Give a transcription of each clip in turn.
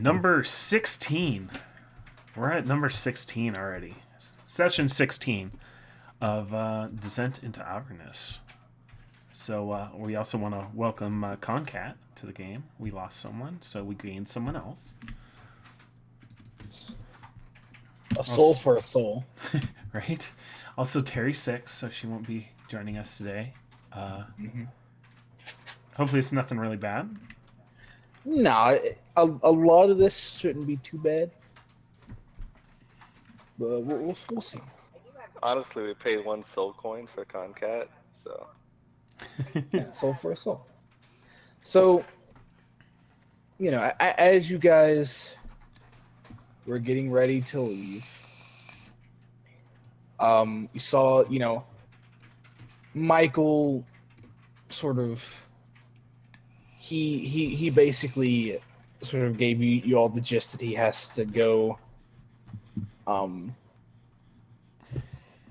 Number 16. We're at number 16 already. Session 16 of Descent into Avernous. So we also want to welcome Concat to the game. We lost someone, so we gained someone else. A soul for a soul. Right? Also, Terry's sick, so she won't be joining us today. Hopefully it's nothing really bad. No, a lot of this shouldn't be too bad. But we'll see. Honestly, we paid 1 soul coin for Concat, so... Yeah, soul for a soul. So, as you guys were getting ready to leave, you saw, Michael sort of... He basically sort of gave you all the gist that he has to go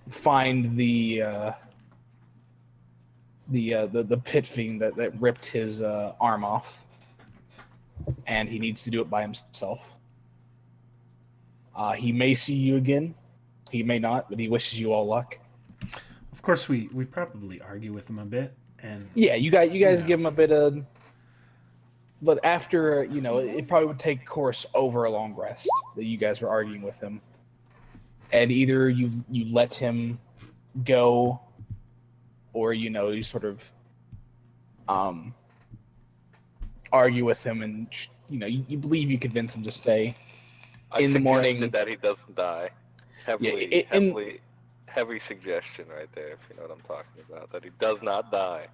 find the pit fiend that ripped his arm off, and he needs to do it by himself. He may see you again, he may not, but he wishes you all luck. Of course, we probably argue with him a bit, and yeah, you guys give him a bit of. But after, it probably would take course over a long rest that you guys were arguing with him. And either you let him go, or, you sort of argue with him and, you believe you convince him to stay. In the morning. That he doesn't die. Heavy suggestion right there, if you know what I'm talking about. That he does not die.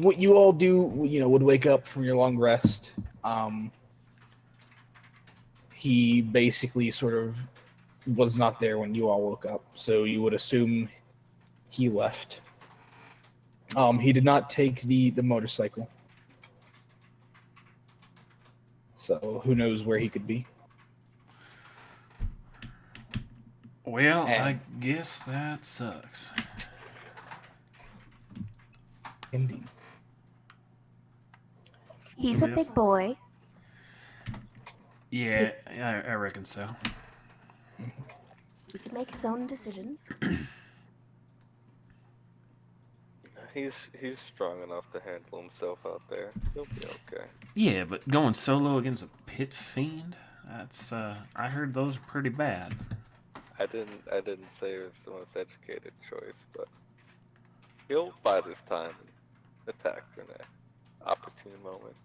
What you all do, would wake up from your long rest. He basically sort of was not there when you all woke up, so you would assume he left. He did not take the motorcycle, so who knows where he could be. Well, I guess that sucks. Indeed. He's a big boy. Yeah, I reckon so. He can make his own decisions. He's strong enough to handle himself out there. He'll be okay. Yeah, but going solo against a pit fiend, that's I heard those are pretty bad. I didn't say it was the most educated choice, but he'll bide his time and attack in an opportune moment.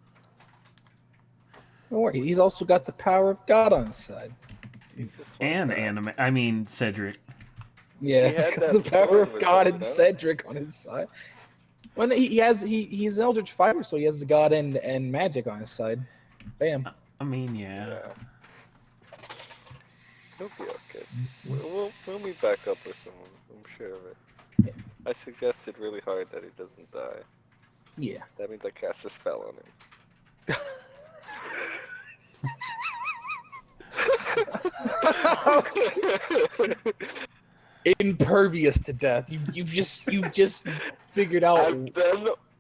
Don't worry, he's also got the power of God on his side. And Cedric. Yeah, he's got the power of God and Cedric on his side. When he's an Eldritch fighter, so he has the God and magic on his side. Bam. Yeah. He'll be okay. We'll meet back up with him. I'm sure of it. Yeah. I suggested really hard that he doesn't die. Yeah. That means I cast a spell on him. Impervious to death. You've just figured out.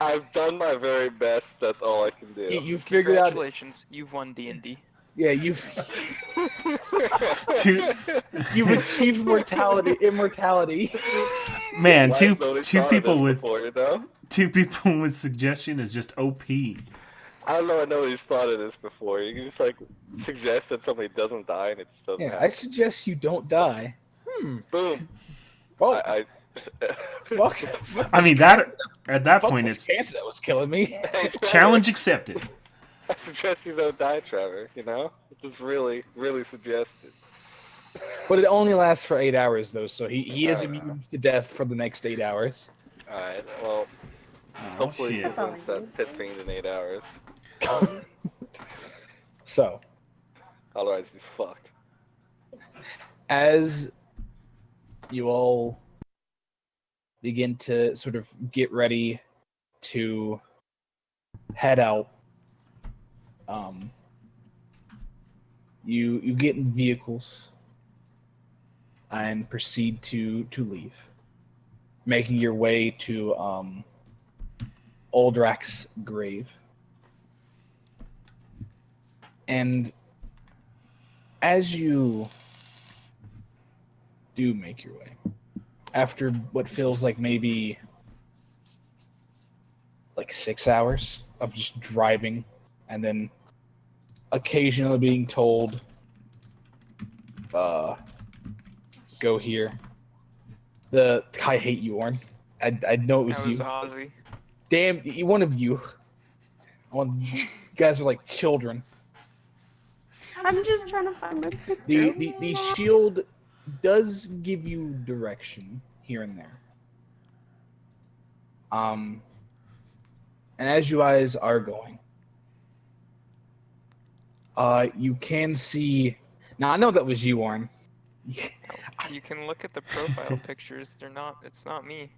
I've done my very best. That's all I can do. You figured out. Congratulations, you've won D&D. Yeah, you've achieved immortality. Man, two people with suggestion is just OP. I don't know. Nobody's thought of this before. You can just suggest that somebody doesn't die, and it just doesn't. Yeah, happen. I suggest you don't die. Boom. Well, fuck. I mean that at that point it's cancer that was killing me. Challenge accepted. I suggest you don't die, Trevor. It's just really, really suggested. But it only lasts for 8 hours, though, so he is immune to death for the next 8 hours. All right. Well, hopefully he wins that pit fiend in 8 hours. So. Otherwise, he's fucked. As you all begin to sort of get ready to head out, you get in vehicles and proceed to leave, making your way to Aldrak's grave. And as you do make your way, after what feels like maybe like 6 hours of just driving, and then occasionally being told, go here. I hate you, Orn. I know it was That was you. Ozzy. Damn, one of you. You guys are like children. I'm just trying to find my picture. The shield does give you direction here and there. And as you guys are going, you can see. Now I know that was you, Orn. You can look at the profile pictures. It's not me.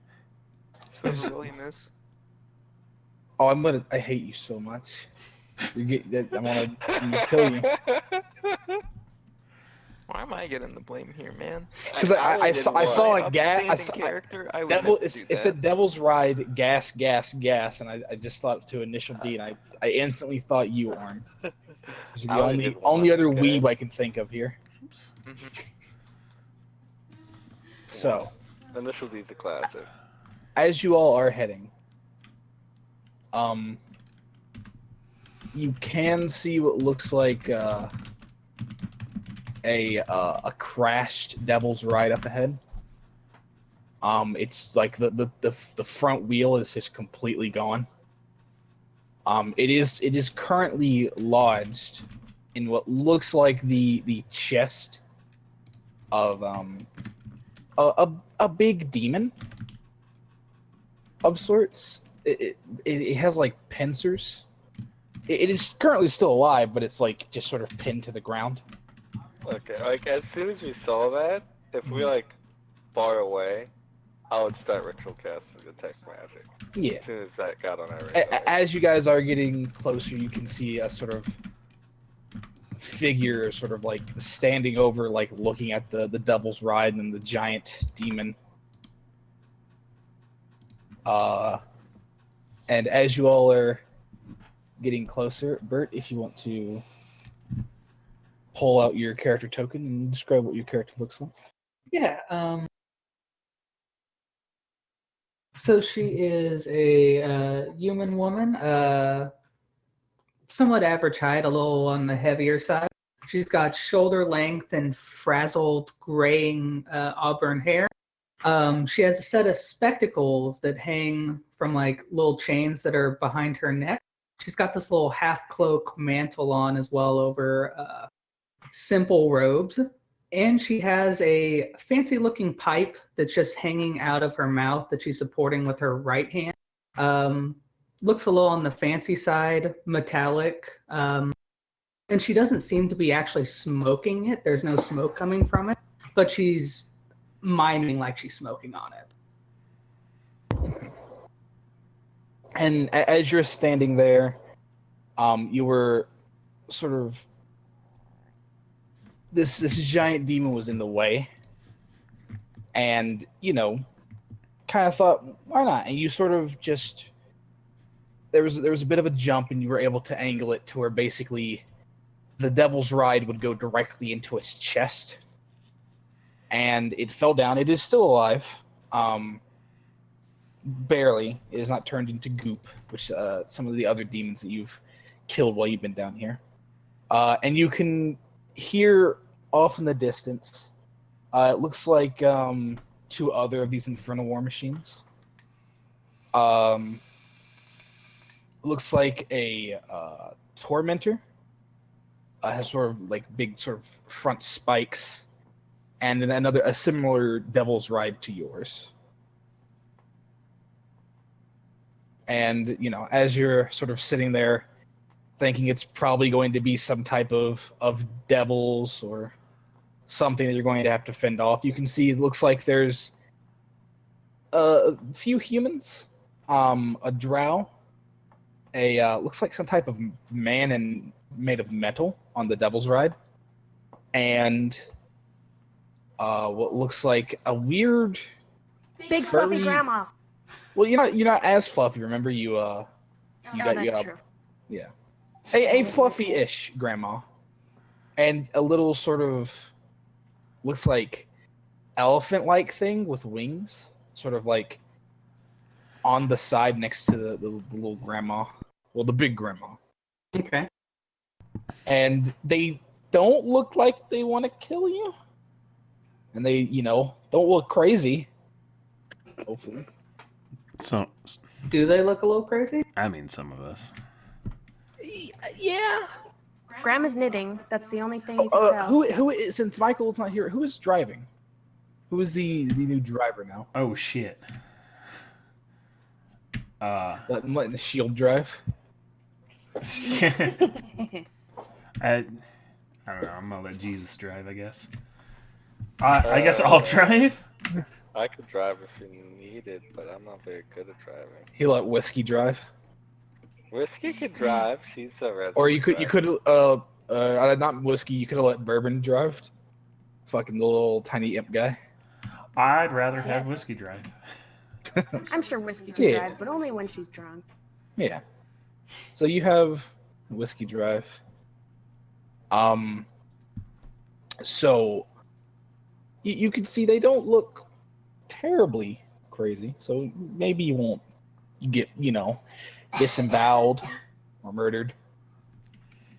It's whoever William is. Oh, I hate you so much. I'm gonna kill you. Why am I getting the blame here, man? Because I saw a Upstanding gas. character. I would Devil. never do It that. said Devil's Ride, gas, gas, gas, and I just thought to initial D, and I instantly thought you, Orn. Because you're the only other weeb I can think of here. Mhm. So, Initial D's a classic. as you all are heading, you can see what looks like a crashed Devil's Ride up ahead. It's like the front wheel is just completely gone. It is currently lodged in what looks like the chest of a big demon of sorts. It has like pincers. It is currently still alive, but it's like just sort of pinned to the ground. Okay, like as soon as we saw that, if we like far away, I would start ritual casting detect magic. Yeah. As soon as that got on our radar. As you guys are getting closer, you can see a sort of figure sort of like standing over, like looking at the Devil's Ride and the giant demon. And as you all are getting closer, Bert, if you want to pull out your character token and describe what your character looks like. Yeah. So she is a human woman, somewhat average height, a little on the heavier side. She's got shoulder length and frazzled graying auburn hair. She has a set of spectacles that hang from like little chains that are behind her neck. She's got this little half cloak mantle on as well over simple robes. And she has a fancy looking pipe that's just hanging out of her mouth that she's supporting with her right hand. Looks a little on the fancy side, metallic. And she doesn't seem to be actually smoking it. There's no smoke coming from it, but she's miming like she's smoking on it. And as you're standing there, you were sort of this giant demon was in the way, and kind of thought, why not? And you sort of just there was a bit of a jump, and you were able to angle it to where basically the Devil's Ride would go directly into its chest, and it fell down. It is still alive, barely. It is not turned into goop, which some of the other demons that you've killed while you've been down here. And you can hear off in the distance, it looks like 2 other of these Infernal War machines. Looks like a Tormentor. Has sort of like big sort of front spikes, and then a similar Devil's Ride to yours. And as you're sort of sitting there thinking it's probably going to be some type of devils or something that you're going to have to fend off, you can see it looks like there's a few humans, a drow, looks like some type of man and made of metal on the Devil's Ride, and what looks like a weird Big furry fluffy grandma. Well, you're not as fluffy. Remember, you Oh, that's true. yeah. A fluffy-ish grandma, and a little sort of looks like elephant-like thing with wings, sort of like on the side next to the little grandma, well, the big grandma, Okay. and they don't look like they want to kill you, and they don't look crazy. Hopefully, So, Do they look a little crazy? I mean, some of us. yeah. Grandma's knitting. That's the only thing you can tell. Who is, since Michael's not here? Who is driving? Who is the new driver now? Oh shit. Letting the shield drive. I don't know. I'm gonna let Jesus drive, I guess. I guess I'll drive. I could drive if you needed, but I'm not very good at driving. He let Whiskey drive, Whiskey could drive. She's a resident. or you could not Whiskey. You could have let Bourbon drive. Fucking the little tiny imp guy. I'd rather have Whiskey drive. I'm sure Whiskey can Yeah. drive, but only when she's drunk. Yeah. So you have Whiskey drive. So you can see they don't look terribly crazy. So maybe you won't get disemboweled or murdered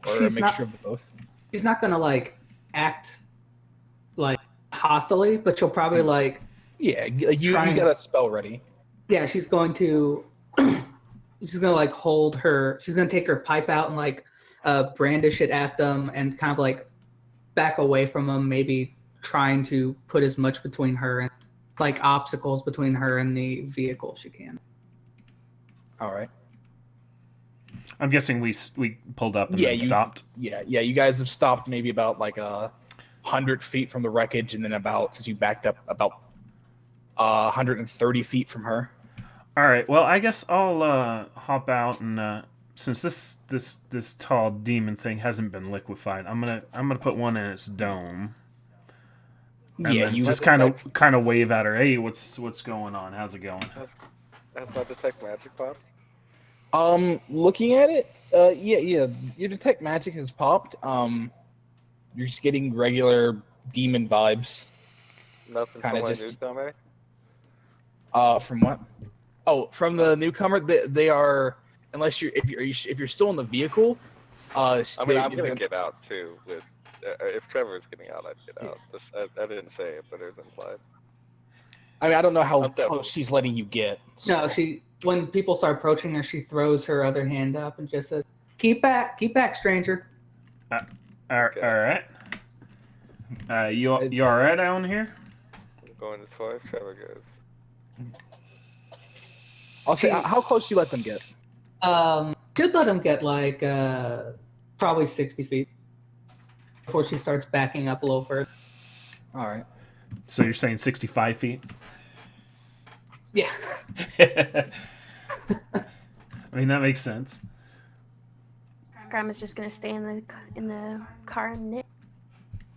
or She's a mixture of both. She's not gonna like act like hostily, but she'll probably like Yeah, you Trying- got a spell ready. yeah, she's going to she's gonna like hold her she's gonna take her pipe out and like brandish it at them and kind of like back away from them, maybe trying to put as much between her and like obstacles between her and the vehicle she can. All right. I'm guessing we pulled up and Yeah, then you- stopped. Yeah. You guys have stopped maybe about like 100 feet from the wreckage, and then since you backed up about 130 feet from her. All right. Well, I guess I'll hop out and since this tall demon thing hasn't been liquefied, I'm gonna put one in its dome. And Yeah, then you just have kind of wave at her. Hey, what's going on? How's it going? Has my detect magic pop? Looking at it, yeah, your detect magic has popped. You're just getting regular demon vibes. Nothing Kinda from my just- newcomer? From what? Oh, from the newcomer. They are, unless if you're still in the vehicle. I mean, I'm gonna get out too. With if Trevor is getting out, I'd get out. I didn't say it, but it was implied. I mean, I don't know how I'm definitely- close she's letting you get. No, when people start approaching her, she throws her other hand up and just says, keep back, stranger." All right. You all right down here? I'm going as far as Trevor goes. I'll say, how close you let them get? Should let him get like probably 60 feet before she starts backing up a little further. All right. So you're saying 65 feet? Yeah. I mean, that makes sense. Grandma's just gonna stay in the car and knit.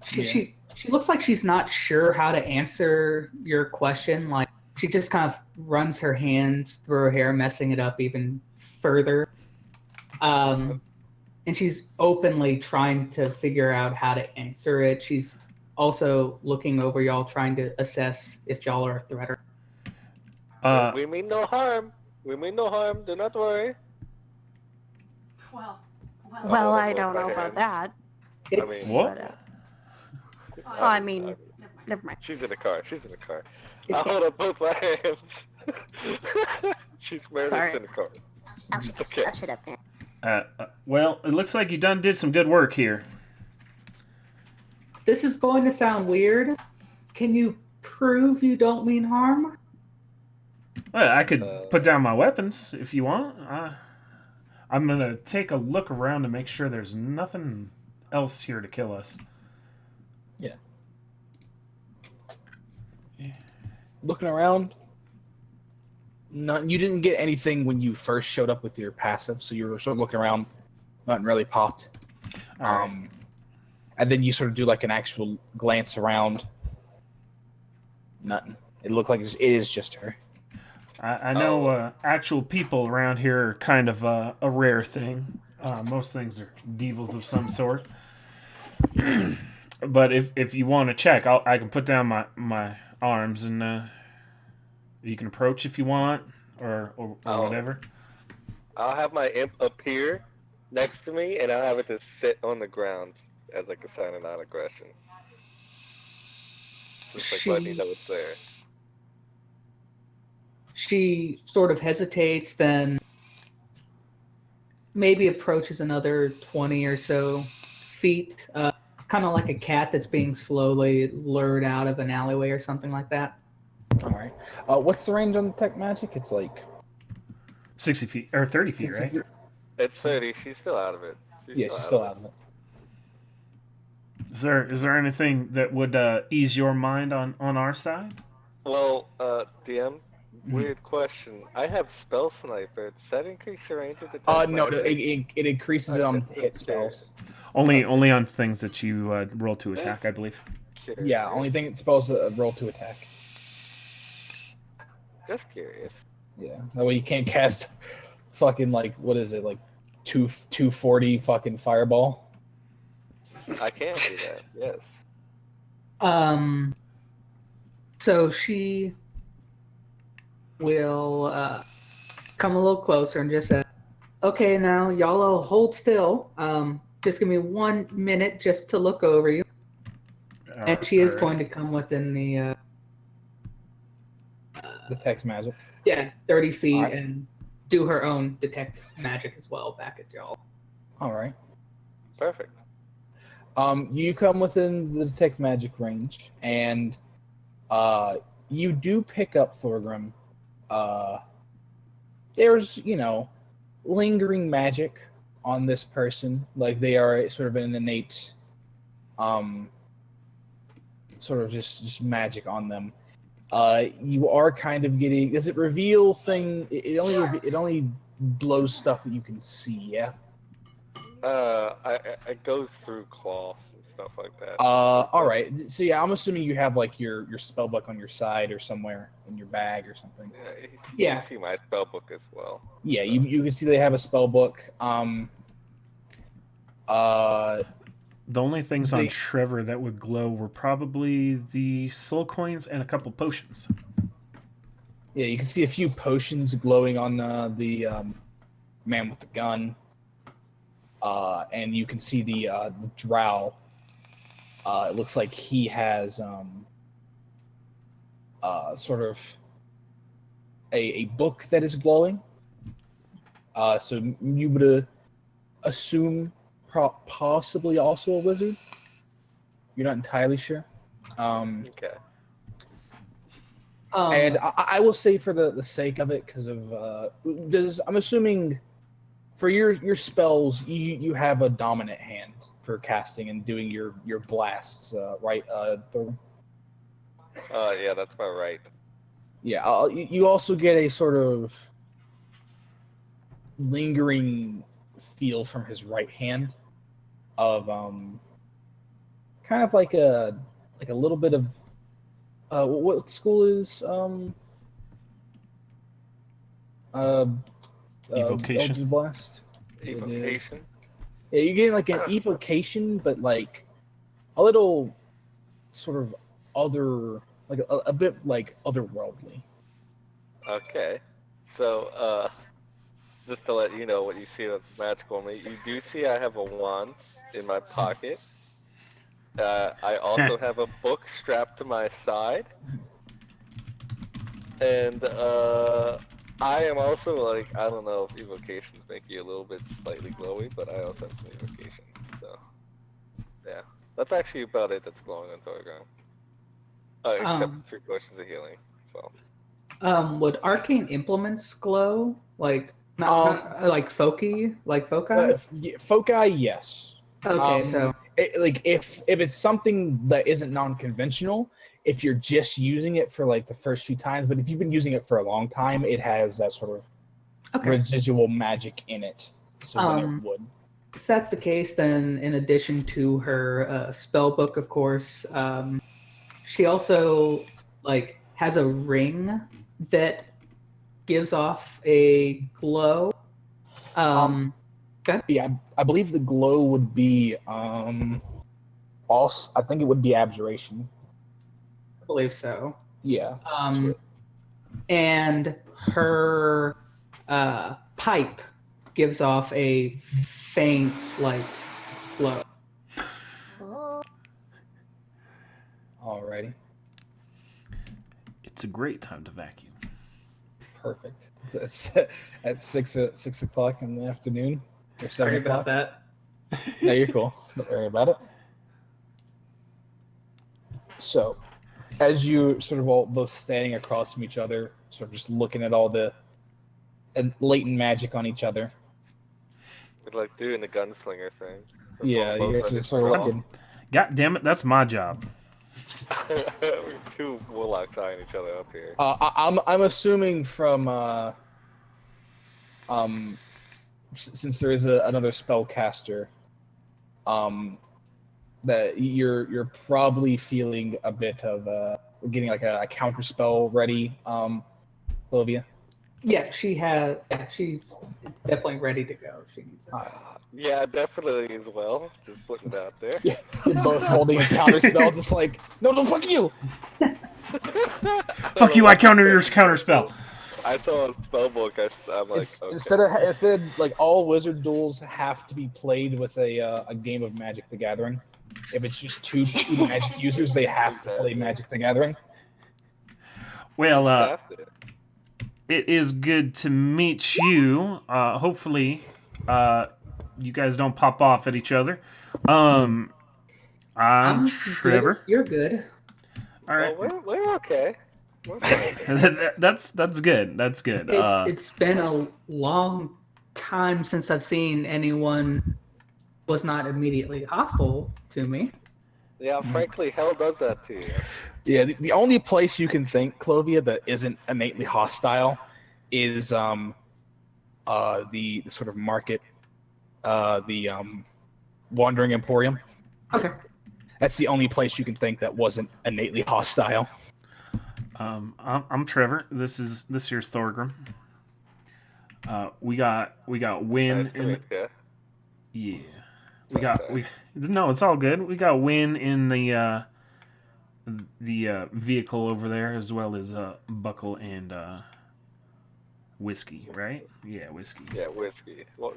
She looks like she's not sure how to answer your question. Like she just kind of runs her hands through her hair, messing it up even further. And she's openly trying to figure out how to answer it. She's also looking over y'all, trying to assess if y'all are a threat or. We mean no harm. We mean no harm. Do not worry. Well, I'll I hold don't my know about hand. that. I mean, What? But, I mean, never mind. She's in the car. She's in the car. It's- I hold up both my hands. She's wearing Sorry. us in the car. I'll Okay. shut up there. Well, it looks like you did some good work here. This is going to sound weird. Can you prove you don't mean harm? Well, I could put down my weapons if you want. I'm gonna take a look around to make sure there's nothing else here to kill us. Looking around. No, you didn't get anything when you first showed up with your passive, so you were sort of looking around. Nothing really popped. All right. And then you sort of do like an actual glance around. Nothing. It looked like it is just her. I know actual people around here are kind of a rare thing. Most things are devils of some sort. But if you want to check, I can put down my arms and you can approach if you want or I'll whatever. I'll have my imp appear next to me, and I'll have it to sit on the ground as like a sign of non-aggression, just like letting you know it's there. She sort of hesitates, then maybe approaches another 20 or so feet, kind of like a cat that's being slowly lured out of an alleyway or something like that. All right. What's the range on detect magic? It's like 60 feet or 30 feet, 60 right? feet? It's 30. She's still out of it. Yeah, she's still out of it. Is there anything that would ease your mind on our side? Well, DM, weird question. I have spell sniper. Does that increase your range of detect No, magic? it increases it on hit spells. Only on things that you roll to attack, I believe. Curious. Yeah, only thing it's supposed to roll to attack. Just curious. Yeah, that way you can't cast fucking like what is it like 240 fucking fireball. I can do that. Yes. So she will come a little closer and just say, "Okay, now y'all all hold still. Just give me 1 minute just to look over you." And she is going to come within the Detect magic. 30 feet Alright. and do her own detect magic as well back at y'all. All right. Perfect. You come within the detect magic range, and you do pick up Thorgrim. There's lingering magic on this person, like they are sort of an innate, sort of just magic on them. You are kind of getting. Does it reveal thing? It only blows stuff that you can see. Yeah. It goes through cloth and stuff like that. All right. So yeah, I'm assuming you have like your spell book on your side or somewhere in your bag or something. You can see my spell book as well. Yeah, you can see they have a spell book. The only things on Trevor that would glow were probably the soul coins and a couple potions. Yeah, you can see a few potions glowing on the man with the gun. And you can see the drow. It looks like he has sort of a book that is glowing. So you would assume possibly also a wizard. You're not entirely sure. Okay. And I will say, for the sake of it, because of I'm assuming for your spells, you have a dominant hand for casting and doing your blasts, right? Yeah, that's about right. Yeah, you also get a sort of lingering feel from his right hand of kind of like a little bit of what school is Evocation. Eldritch Blast. Evocation. Yeah, you're getting like an evocation, but like a little sort of other, like a bit like otherworldly. Okay. So, just to let you know what you see that's magical on me, you do see I have a wand in my pocket. I also have a book strapped to my side. And, I am also like, I don't know if evocations make you a little bit slightly glowy, but I also have some evocations, so. Yeah. That's actually about it that's glowing on Thorgrim. Except 3 potions of healing as well. Would arcane implements glow? Like not like foci? Foci, yes. Okay, so if it's something that isn't non-conventional, if you're just using it for like the first few times, but if you've been using it for a long time, it has that sort of residual magic in it. So then it would. If that's the case, then in addition to her spell book, of course, she also like has a ring that gives off a glow. Okay. Yeah, I believe the glow would be also. I think it would be abjuration. I believe so. Yeah. And her pipe gives off a faint, like, glow. Alrighty. It's a great time to vacuum. Perfect. It's at 6 o'clock in the afternoon or 7 Sorry o'clock. about that. No, you're cool. Don't worry about it. So, as you sort of all both standing across from each other, sort of just looking at all the latent magic on each other. We're like doing the gunslinger thing. Yeah, you guys are sort of looking. God damn it, that's my job. We're two warlocks eyeing each other up here. I'm assuming from since there is another spellcaster, that you're probably feeling a bit of getting like a counter spell ready, Olivia. Yeah, she has. Yeah, it's definitely ready to go. She needs it. Yeah, definitely as well. Just putting it out there. Yeah, you're both holding a counter spell, just like no, fuck you. Fuck you! I counter your counter spell. I saw a spell book. I'm like, okay. Instead, like all wizard duels have to be played with a game of Magic the Gathering. If it's just two Magic users, they have to play Magic the Gathering. Well, it is good to meet you. Hopefully, you guys don't pop off at each other. I'm Trevor. You're good. All right, Well, we're okay. We're okay. that's good. That's good. It's been a long time since I've seen anyone was not immediately hostile to me. Yeah, frankly, hell does that to you. Yeah, the only place you can think, Clovia, that isn't innately hostile is the sort of market, the Wandering Emporium. Okay. That's the only place you can think that wasn't innately hostile. I'm Trevor. This here's Thorgrim. We got Win Nice to in meet ya. yeah. No, it's all good. We got Win in the vehicle over there, as well as Buckle and Whiskey, right? Yeah, Whiskey. Yeah, whiskey. Well,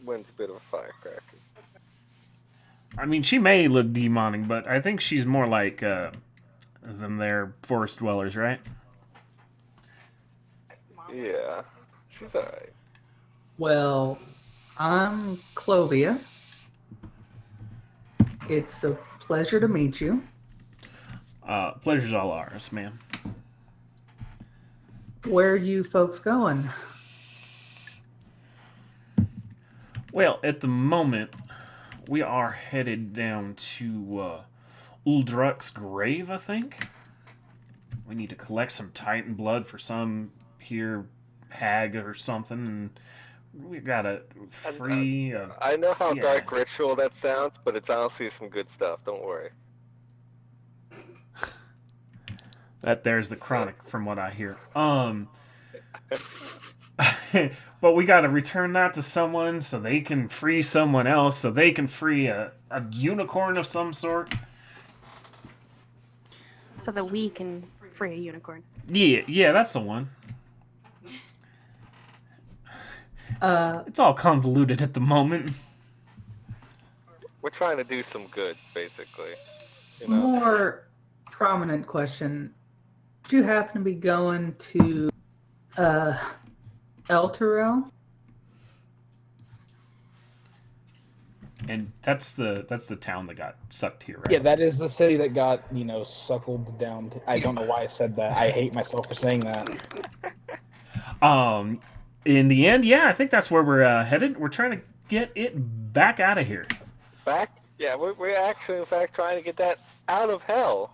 Wynn's a bit of a firecracker. I mean, she may look demonic, but I think she's more like them there forest dwellers, right? Yeah, she's alright. Well, I'm Clovia. It's a pleasure to meet you. Pleasure's all ours, ma'am. Where are you folks going? Well, at the moment, we are headed down to Uldruck's grave, I think. We need to collect some Titan blood for some here hag or something, and we gotta free. I know how yeah. dark ritual that sounds, but it's honestly some good stuff. Don't worry. That there's the chronic, from what I hear. But we gotta return that to someone so they can free someone else, so they can free a unicorn of some sort. So that we can free a unicorn. Yeah, that's the one. It's all convoluted at the moment. We're trying to do some good, basically. You know? More prominent question. Do you happen to be going to Elturel? And that's the town that got sucked here, right? Yeah, that is the city that got, suckled down. I don't know why I said that. I hate myself for saying that. In the end, yeah, I think that's where we're headed. We're trying to get it back out of here. Back? Yeah, we're actually, in fact, trying to get that out of hell.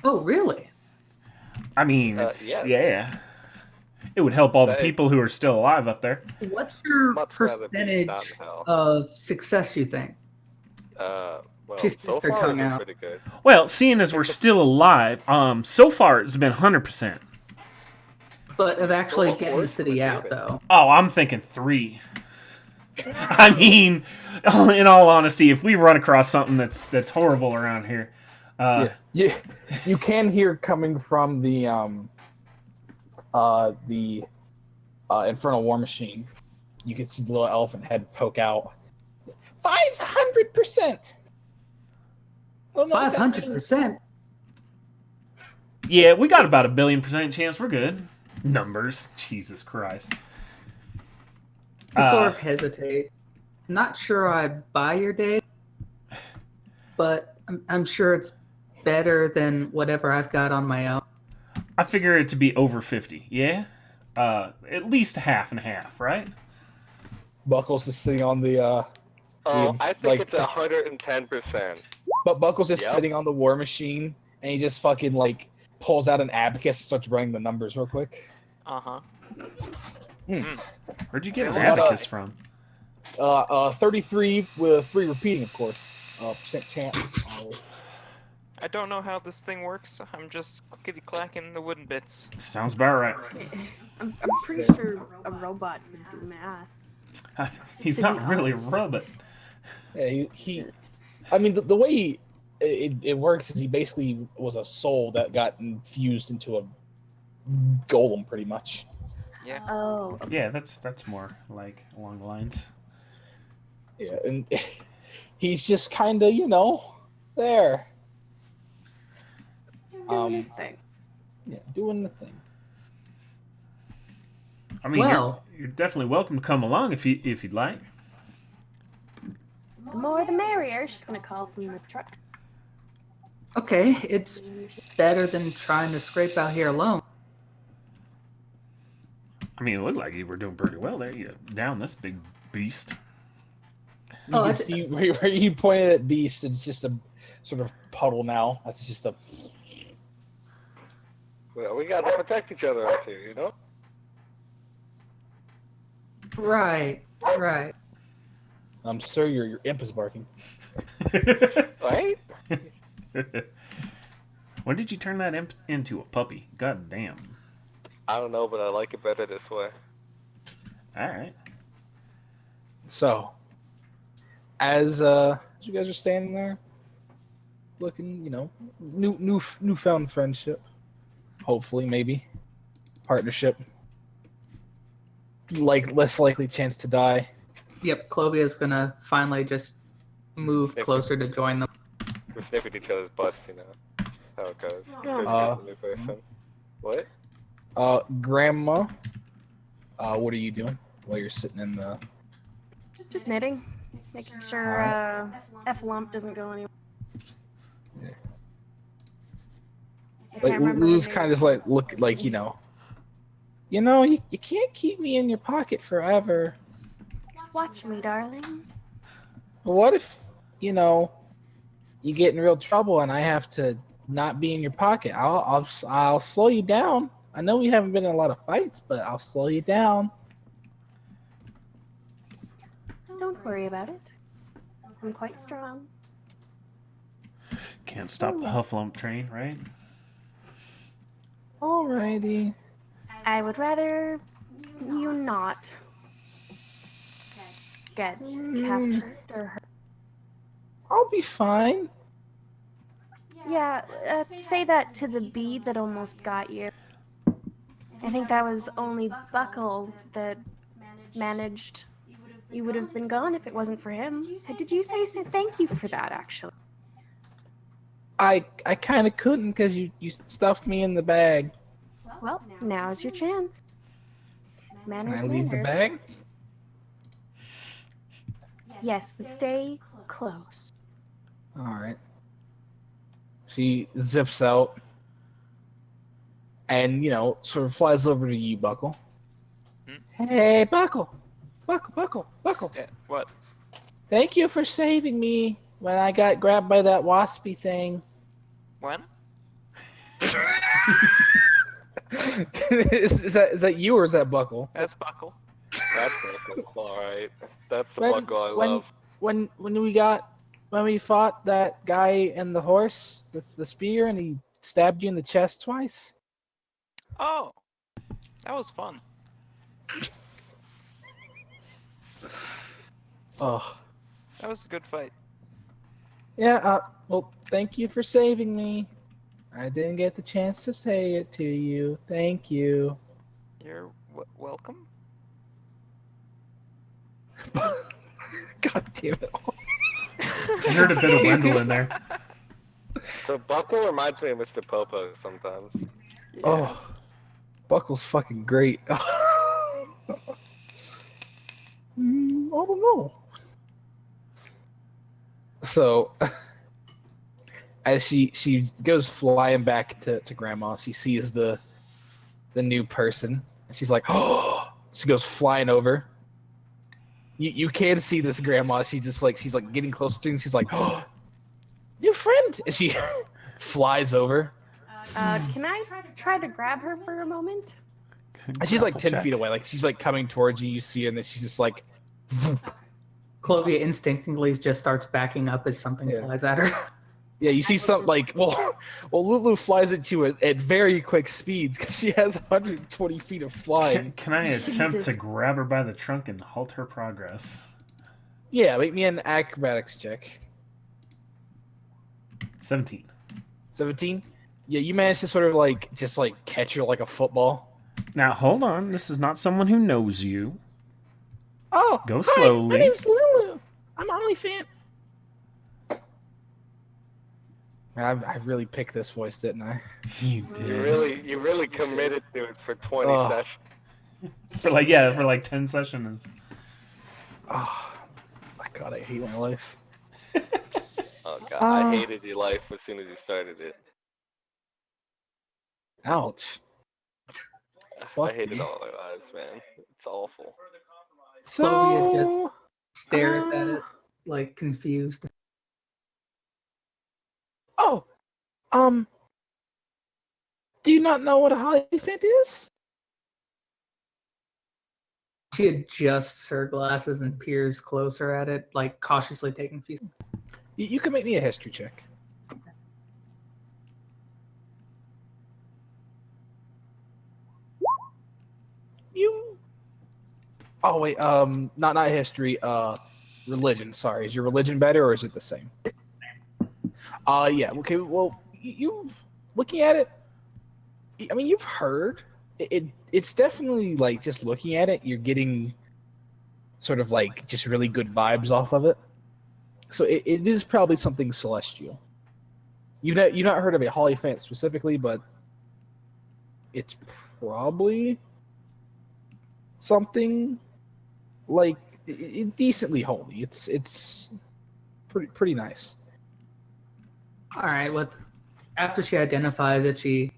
Oh, really? I mean, yeah. It would help all the people who are still alive up there. What's your Much rather be percentage not in hell. of success, you think? Well, She so sticks her far, tongue we're out. pretty good. Well, seeing as we're still alive, so far it's been 100%. But of actually Well, of getting the course, city we're out, doing it. though. Oh, I'm thinking 3. I mean, in all honesty, if we run across something that's horrible around here, You can hear coming from the infernal war machine. You can see the little elephant head poke out. 500%. 500%. yeah, we got about 1,000,000,000% chance. We're good. Numbers, Jesus Christ. I sort of hesitate. Not sure I buy your data, but I'm sure it's better than whatever I've got on my own. I figure it to be over 50. Yeah, at least half and half, right? Buckles is sitting on the I think it's 110%. But Buckles just Yep. sitting on the war machine, and he just fucking like pulls out an abacus and starts running the numbers real quick. Uh-huh. Where'd you get an Well, abacus from? 33 with 3 repeating, of course. Percent chance. I don't know how this thing works. I'm just clickety-clacking the wooden bits. Sounds about right. I'm pretty sure a robot would do math. He's not really a robot. Yeah, he I mean, the way it works is he basically was a soul that got infused into a golem, pretty much. Yeah. Oh, okay. Yeah, that's more like along the lines. Yeah, and he's just kind of, there. Doing his thing. Yeah, doing the thing. I mean, Well- you're definitely welcome to come along if you'd like. The more the merrier. She's gonna call from the truck. Okay, it's better than trying to scrape out here alone. I mean, it looked like you were doing pretty well there. You down this big beast. You Oh, can that's- see where you pointed at Beast, it's just a sort of puddle now. That's just a. Well, we gotta protect each other out here, you know? Right. Sir, your imp is barking. Right? When did you turn that imp into a puppy? God damn. I don't know, but I like it better this way. All right. So, as you guys are standing there, looking, newfound friendship, hopefully, maybe partnership, like less likely chance to die. Yep, Clovia's gonna finally just move closer to join them. We're sniffing each other's butts, you know? How it goes. Uh, New person. What? Grandma, what are you doing while you're sitting in the? Just knitting, making sure F lump doesn't go anywhere. Yeah. I can't Like remember Lou's the kind name. of just like look like you can't keep me in your pocket forever. Watch me, darling. What if you get in real trouble and I have to not be in your pocket? I'll slow you down. I know we haven't been in a lot of fights, but I'll slow you down. Don't worry about it. I'm quite strong. Can't stop the Hufflump train, right? Alrighty. I would rather you not get captured or hurt. I'll be fine. Yeah, say that to the bee that almost got you. I think that was only Buckle that managed. You would have been gone if it wasn't for him. Did you say so? Thank you for that, actually. I kind of couldn't because you stuffed me in the bag. Well, now's your chance. Can Manners, I leave the manners. bag? Yes, but stay close. All right. She zips out and, sort of flies over to you, Buckle. Hey, Buckle. Buckle. Yeah, what? Thank you for saving me when I got grabbed by that waspy thing. When? is that you or is that Buckle? That's Buckle. That's alright. That's the buckle I love. When we fought that guy and the horse with the spear and he stabbed you in the chest twice? Oh, that was fun. Oh. That was a good fight. Yeah, well, thank you for saving me. I didn't get the chance to say it to you. Thank you. You're welcome. God damn it. I heard a bit of Wendell in there. So Buckle reminds me of Mr. Popo sometimes. Yeah. Oh, Buckle's fucking great. I don't know. So, as she goes flying back to Grandma, she sees the new person, and she's like, oh. She goes flying over. You can see this Grandma. She's like getting close to, and she's like, oh, new friend. And she flies over. Can I try to grab her for a moment? And she's like 10 Grapple feet check. away. Like she's like coming towards you. You see her, and then she's just like, Clovia instinctively just starts backing up as something Yeah. flies at her. yeah. You see something like, well, Lulu flies at you at very quick speeds because she has 120 feet of flying. Can I attempt Jesus. to grab her by the trunk and halt her progress? Yeah, make me an acrobatics check. 17. 17. Yeah, you managed to sort of like just like catch her like a football. Now, hold on. This is not someone who knows you. Oh, Go hi, slowly. My name's Lulu. I'm Ollie fan. I really picked this voice, didn't I? You did. You really committed to it for 20 Oh. sessions. For like 10 sessions. Oh, my God, I hate my life. Oh god, I hated your life as soon as you started it. Ouch. I Fuck hated you. all our lives, man. It's awful. So, Stares at it, like confused. oh, do you not know what a Hollyphant is? She adjusts her glasses and peers closer at it, like cautiously taking a few. You can make me a history check. You. Oh wait, not history. Religion. Sorry, is your religion better or is it the same? Yeah. Okay. Well, you've looking at it. I mean, you've heard it's definitely like just looking at it, you're getting sort of like just really good vibes off of it. So it is probably something celestial. You've not heard of a Hollyphant specifically, but it's probably something like decently holy. It's pretty nice. All right. After she identifies it, she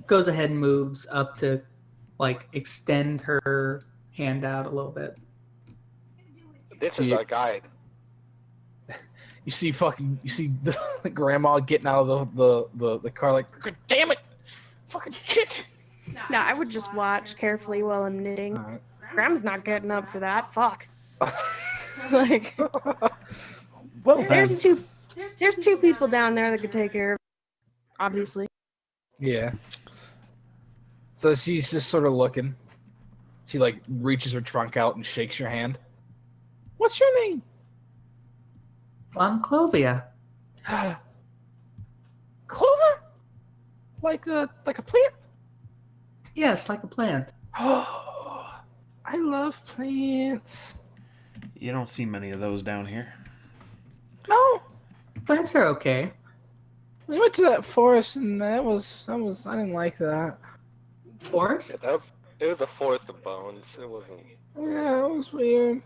goes ahead and moves up to, like, extend her hand out a little bit. This is our guide. You see the grandma getting out of the car like, God damn it, fucking shit. No, I would just watch carefully while I'm knitting. Alright. Graham's not getting up for that. Fuck. Like, Well, then. there's two people down there that could take care of it, obviously. Yeah. So she's just sort of looking. She like reaches her trunk out and shakes your hand. What's your name? I'm Clovia. Clover? Like a plant? Yes, like a plant. Oh, I love plants. You don't see many of those down here. No, Plants are okay. we went to that forest and that was I didn't like that. Forest? Yeah, it was a forest of bones. It wasn't. Yeah, it was weird.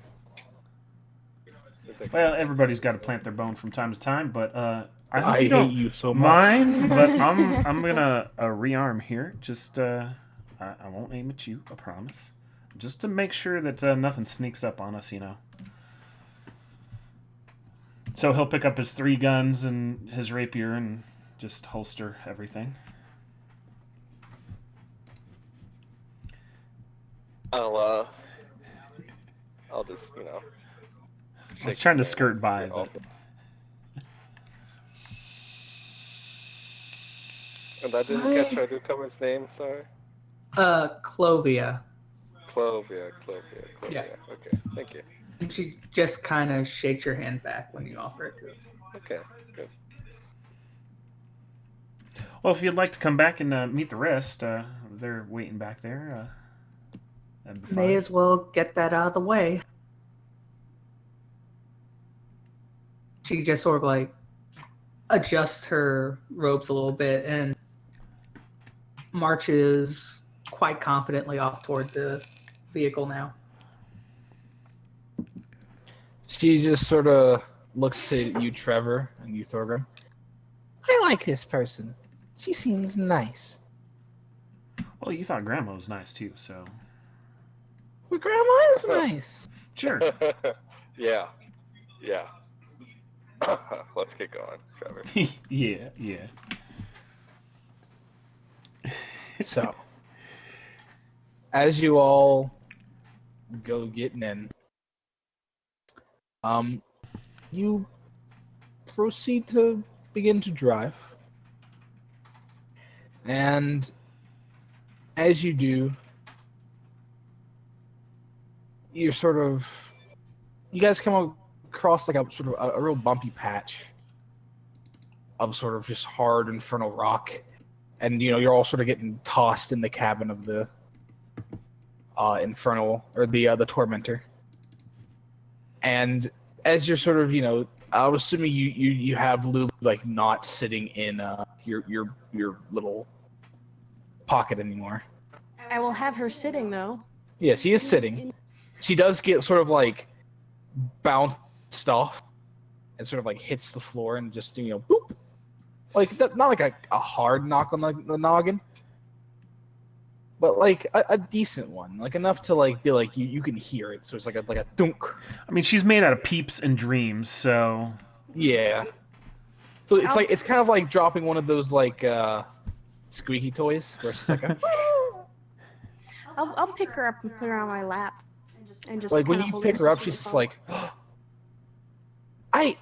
It was like, Well, everybody's got to plant their bone from time to time, but I hope I you don't hate you so much. mind. But I'm gonna rearm here. Just I won't aim at you. I promise. Just to make sure that nothing sneaks up on us, you know. So he'll pick up his 3 guns and his rapier and just holster everything. I'll just, I was trying to skirt by, but And I didn't catch our newcomer's name, sorry. Clovia. Clovia. Yeah. Okay, thank you. And she just kind of shakes your hand back when you offer it to her. Okay, good. Well, if you'd like to come back and meet the rest, they're waiting back there. That'd be May fine. as well get that out of the way. She just sort of like adjusts her robes a little bit and marches quite confidently off toward the vehicle now. She just sort of looks to you, Trevor, and you, Thorgrim. I like this person. She seems nice. Well, you thought Grandma was nice too, so Well, Grandma is nice. sure. Yeah. Let's get going, Trevor. Yeah. So, as you all go getting in, you proceed to begin to drive. And as you do, you guys come across like a sort of a real bumpy patch of sort of just hard infernal rock. And you're all sort of getting tossed in the cabin of the infernal, or the tormentor. And as you're sort of, I'm assuming you have Lulu like not sitting in your little pocket anymore. I will have her sitting though. Yeah, she is sitting. She does get sort of like bounced off and sort of like hits the floor and just boop, like that, not like a hard knock on the noggin, but like a decent one, like enough to like be like you can hear it. So it's like a thunk. I mean, she's made out of peeps and dreams, so Yeah. So it's kind of like dropping one of those like squeaky toys where it's just like I'll pick her up and put her on my lap, and just like when kinda you hold pick her up, so she's she just doesn't like,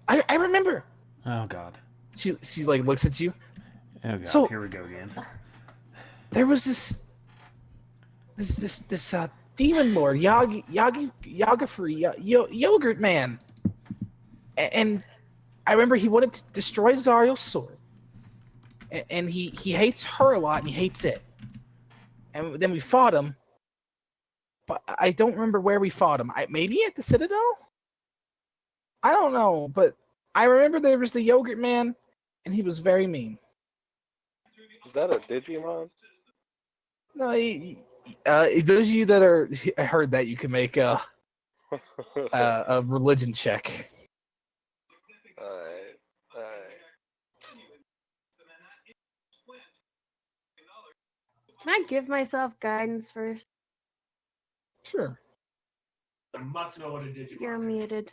I remember. oh god. She like looks at you. Oh god, So- here we go again. There was this demon lord, Yogurt Man, and I remember he wanted to destroy Zariel's sword, and he hates her a lot, and he hates it. And then we fought him, but I don't remember where we fought him. Maybe at the Citadel? I don't know, but I remember there was the Yogurt Man, and he was very mean. Is that a Digimon? No, those of you that heard that, you can make a religion check. Alright. Can I give myself guidance first? Sure. I must know what a Digimon You're muted.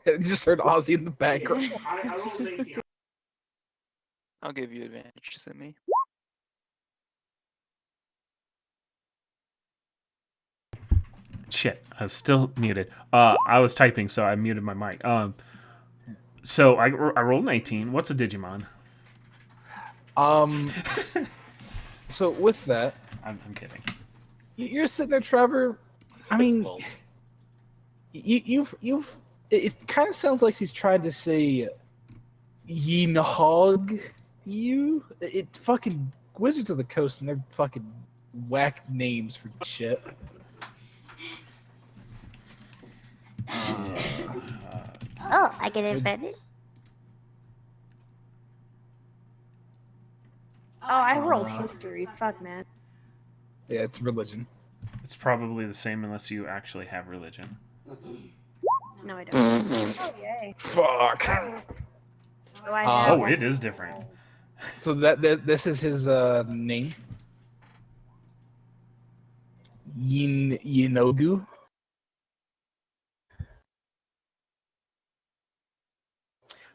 You just heard Ozzy in the background. I rolled 18. I'll give you advantage, just me. Shit, I was still muted. I was typing, so I muted my mic. So I rolled an 18. What's a Digimon? So with that, I'm kidding. you're sitting there, Trevor. I mean, Well, you've. It kind of sounds like he's tried to say, "Yeenhog." It fucking Wizards of the Coast, and they're fucking whack names for shit. Oh, I get invented. Oh, I rolled history. Fuck, man. Yeah, it's religion. It's probably the same unless you actually have religion. No, I don't. Oh, yay. Fuck. So I have. Oh, it is different. So this is his name. Yinogu.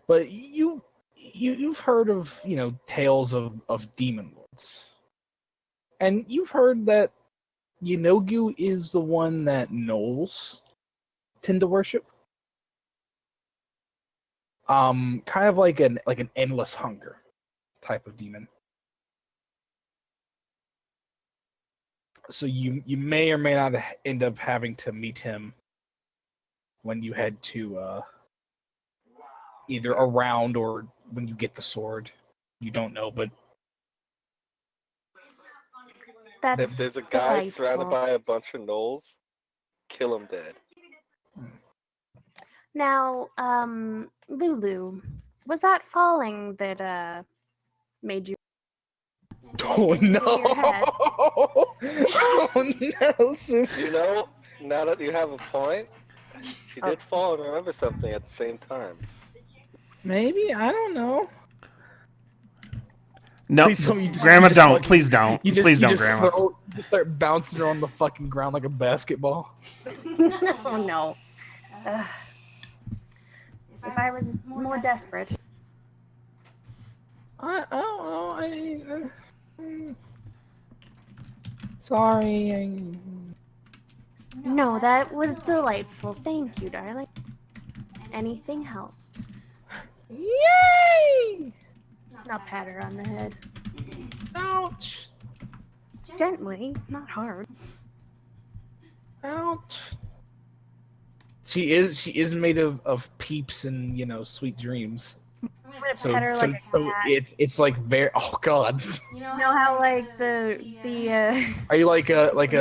But you've heard of tales of demon lords, and you've heard that Yinogu is the one that gnolls tend to worship. Kind of like an endless hunger type of demon. So you may or may not end up having to meet him when you head to either around or when you get the sword. You don't know, but That's There's a guy surrounded delightful. by a bunch of gnolls. Kill him dead. Now, Lulu, was that falling that made you oh no! your head? Oh no! You know, now that you have a point, she did fall and remember something at the same time. Maybe, I don't know. No, Please tell me you just- Grandma, you just don't. fucking- Please don't. Please don't, Grandma. You start bouncing her on the fucking ground like a basketball. Oh no. Ugh. If I was more desperate. I don't know. Sorry. No, that was delightful. Thank you, darling. Anything helps. Yay! I'll pat her on the head. Ouch! Gently, not hard. Ouch! She is made of peeps and sweet dreams. So, Pet her like a so cat. it's like very. Oh God! You know how like the Are you like a like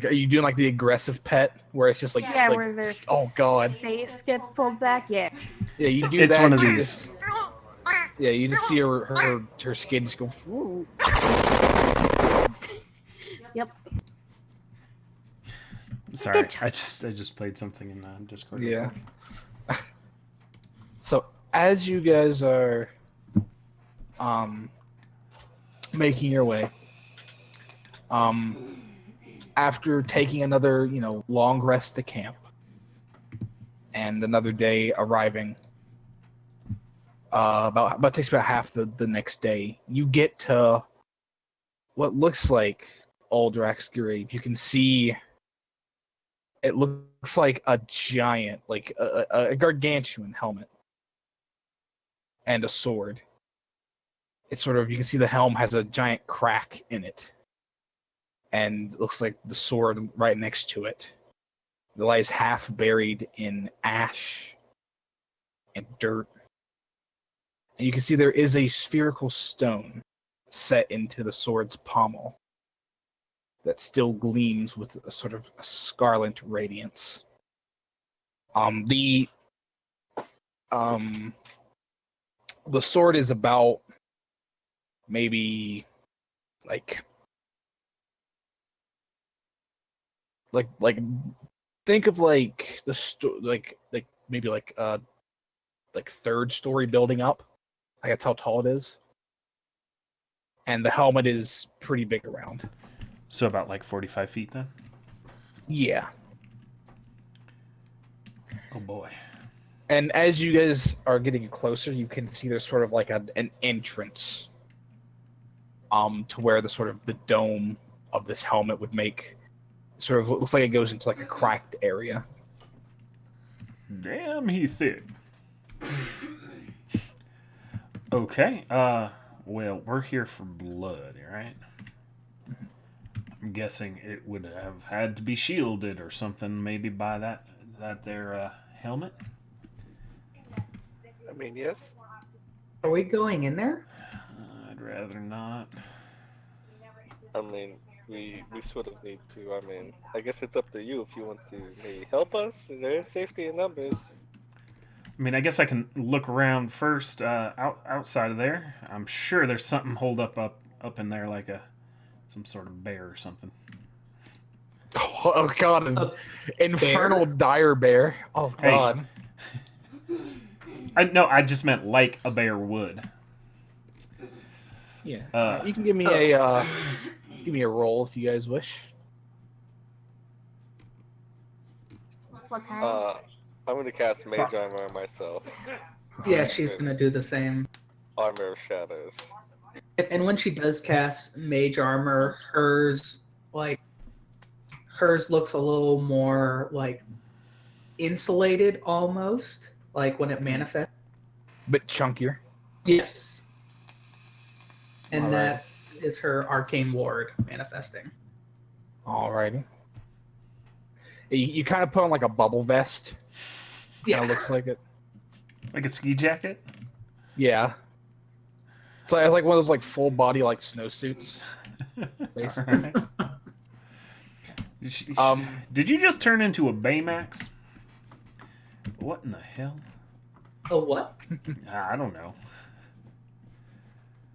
are you doing like the aggressive pet where it's just like yeah, like, where their oh God. face gets pulled back? Yeah. Yeah, you do It's that. one of you these. just- yeah, you just see her skin just go. Yep. Sorry, Good job. I just played something in Discord. Yeah. So as you guys are making your way, after taking another long rest to camp and another day arriving, about takes about half the next day, you get to what looks like Aldrak's grave. You can see it looks like a giant, like a gargantuan helmet and a sword. It's sort of, you can see the helm has a giant crack in it, and it looks like the sword right next to it. It lies half buried in ash and dirt. And you can see there is a spherical stone set into the sword's pommel that still gleams with a sort of a scarlet radiance. The sword is about maybe like think of like like maybe like third story building up. Like that's how tall it is. And the helmet is pretty big around. So about like 45 feet then? Yeah. Oh boy. And as you guys are getting closer, you can see there's sort of like an entrance to where the sort of the dome of this helmet would make sort of looks like it goes into like a cracked area. Damn, he's thick. Okay. Well, we're here for blood, right? I'm guessing it would have had to be shielded or something, maybe by that there helmet. I mean, yes. Are we going in there? I'd rather not. I mean, we sort of need to. I mean, I guess it's up to you if you want to maybe help us. There is safety in numbers. I mean, I guess I can look around first, outside of there. I'm sure there's something holed up in there, like some sort of bear or something. Oh God, an infernal dire bear. Oh God. I just meant like a bear would. Yeah. You can give me a roll if you guys wish. What kind? I'm gonna cast Mage Armor on myself. Yeah, she's gonna do the same. Armor of Shadows. And when she does cast mage armor, hers looks a little more like insulated almost, like when it manifests. Bit chunkier. Yes. and All that is her arcane ward manifesting. Alrighty. You kind of put on like a bubble vest. Yeah. Kind of looks like it. Like a ski jacket? Yeah. It's like one of those like full body like snowsuits. Basically. Alright. Did you just turn into a Baymax? What in the hell? Oh, what? I don't know.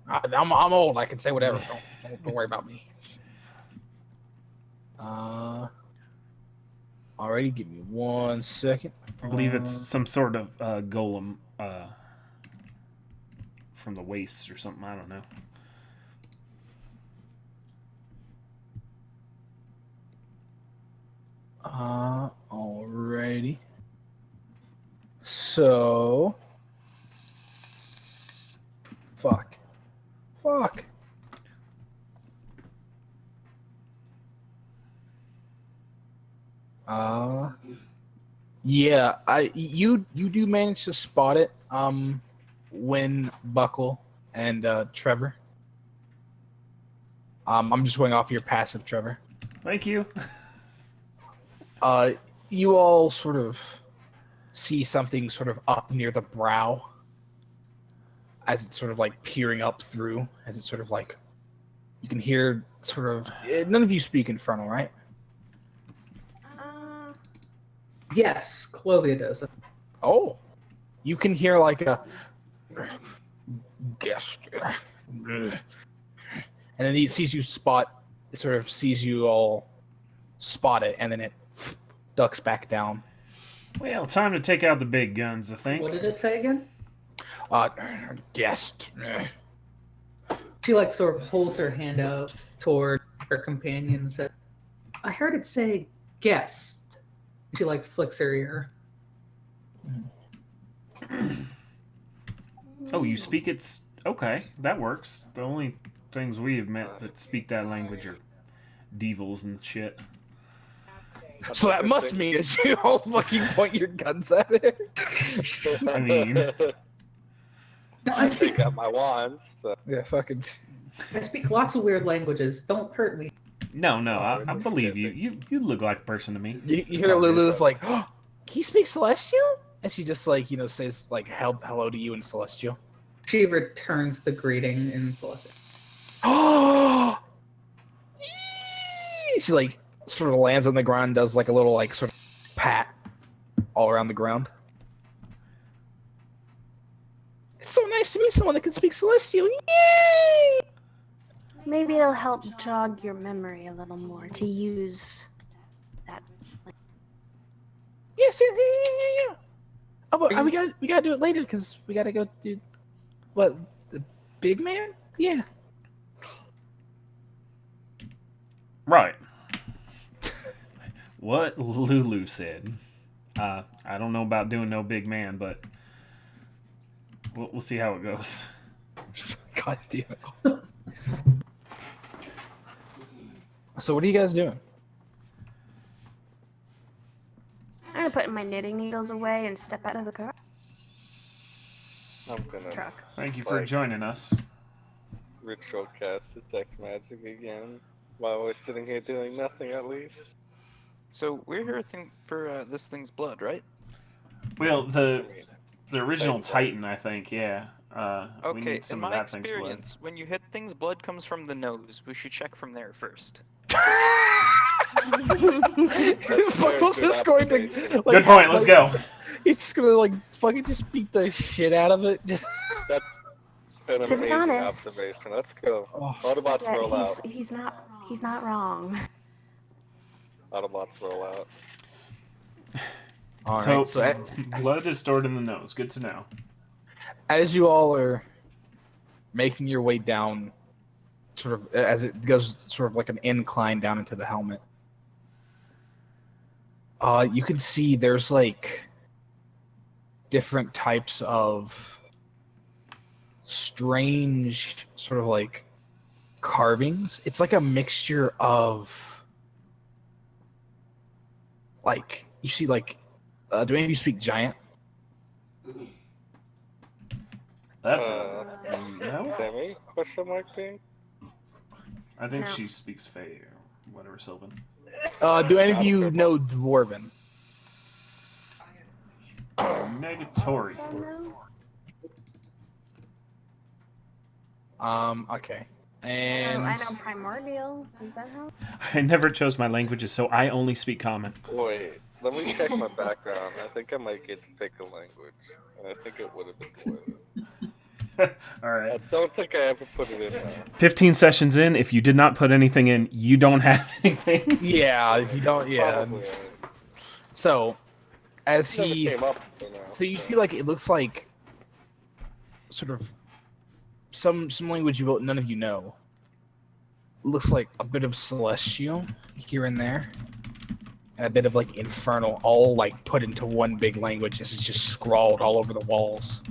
I'm old. I can say whatever. Don't worry about me. Alrighty, give me 1 second. I believe it's some sort of golem from the wastes or something. I don't know. Alrighty. So, fuck. Yeah, you do manage to spot it. When Buckle and Trevor. I'm just going off your passive, Trevor. Thank you. You all sort of see something sort of up near the brow as it's sort of like peering up through, as it's sort of like you can hear sort of none of you speak infernal, right? Yes, Clovia does. Oh, you can hear like a guest, and then he sees you spot, sort of sees you all spot it, and then it ducks back down. Well, time to take out the big guns, I think. What did it say again? Guest. She like sort of holds her hand out toward her companion and says, "I heard it say guest." She like flicks her ear. Oh, you speak it's okay. That works. The only things we have met that speak that language are devils and shit. So that must mean is you all fucking point your guns at it. I mean, No, I take out my wands. So. Yeah, fucking. I speak lots of weird languages. Don't hurt me. no, I believe you. You look like a person to me. You It's hear all good. Lulu's like, oh, "Can you speak Celestial?" And she just like says like hello to you in Celestial. She returns the greeting in Celestial. Oh, she like sort of lands on the ground, does like a little like sort of pat all around the ground. It's so nice to meet someone that can speak Celestial. Yay! Maybe it'll help jog your memory a little more to use that. Yes. Oh, but we gotta do it later because we gotta go do what, the big man? Yeah. Right. What Lulu said. I don't know about doing no big man, but we'll see how it goes. God damn it. So what are you guys doing? I'm gonna put my knitting needles away and step out of the car. I'm gonna Truck. Thank you for Like- joining us. ritual cast detect magic again while we're sitting here doing nothing at least. So we're here for this thing's blood, right? Well, the I mean, original Titan's Titan, I think, yeah. We Okay, need in some of my that thing's blood. experience, when you hit things, blood comes from the nose. We should check from there first. Buckle's just going to like, Good point. Let's go. He's just gonna like fucking just beat the shit out of it. Just That's an To be amazing honest- observation. Let's go. oh, Autobots roll Yeah, out. he's not wrong. Autobots roll out. all So, right. So blood is stored in the nose. Good to know. as you all are making your way down, sort of as it goes sort of like an incline down into the helmet, you can see there's like different types of strange sort of like carvings. It's like a mixture of like you see like do any of you speak giant? That's Sammy? no. Question mark thing? I think No. she speaks Fey or whatever, Sylvan. Do any of you know Dwarven? Negatory. Also no. Okay. I And know primordial. Is that how? I never chose my languages, so I only speak Common. Wait, let me check my background. I think I might get to pick a language. And I think it would have been Dwarven. All right. I don't think I ever put it in there. 15 sessions in. If you did not put anything in, you don't have anything. yeah, if you don't, yeah. Probably. So, as Never he, came up. You know, so you see, like it looks like sort of some language none of you know. It looks like a bit of celestial here and there, and a bit of like infernal, all like put into one big language. This is just scrawled all over the walls.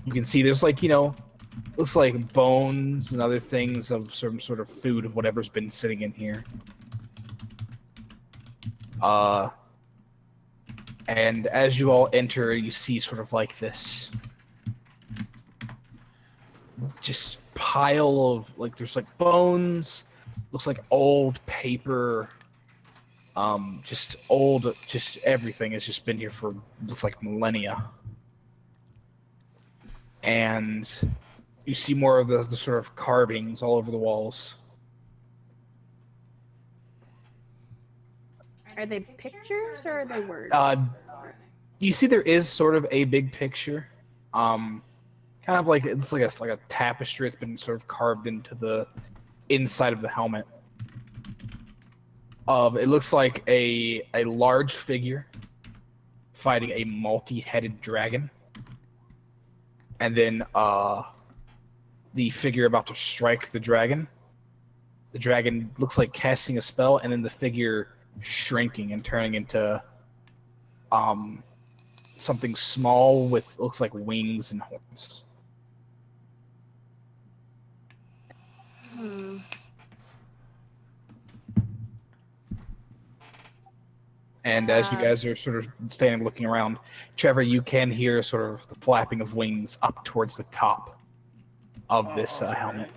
You can see there's like looks like bones and other things of some sort of food of whatever's been sitting in here. And as you all enter, you see sort of like this just pile of like there's like bones, looks like old paper, just everything has just been here for looks like millennia. And you see more of the sort of carvings all over the walls. Are they pictures or are they words? You see there is sort of a big picture. Kind of like it's like a tapestry. It's been sort of carved into the inside of the helmet. It looks like a large figure fighting a multi-headed dragon. And then the figure about to strike the dragon. The dragon looks like casting a spell, and then the figure shrinking and turning into something small with looks like wings and horns. And as you guys are sort of standing looking around, Trevor, you can hear sort of the flapping of wings up towards the top of this helmet.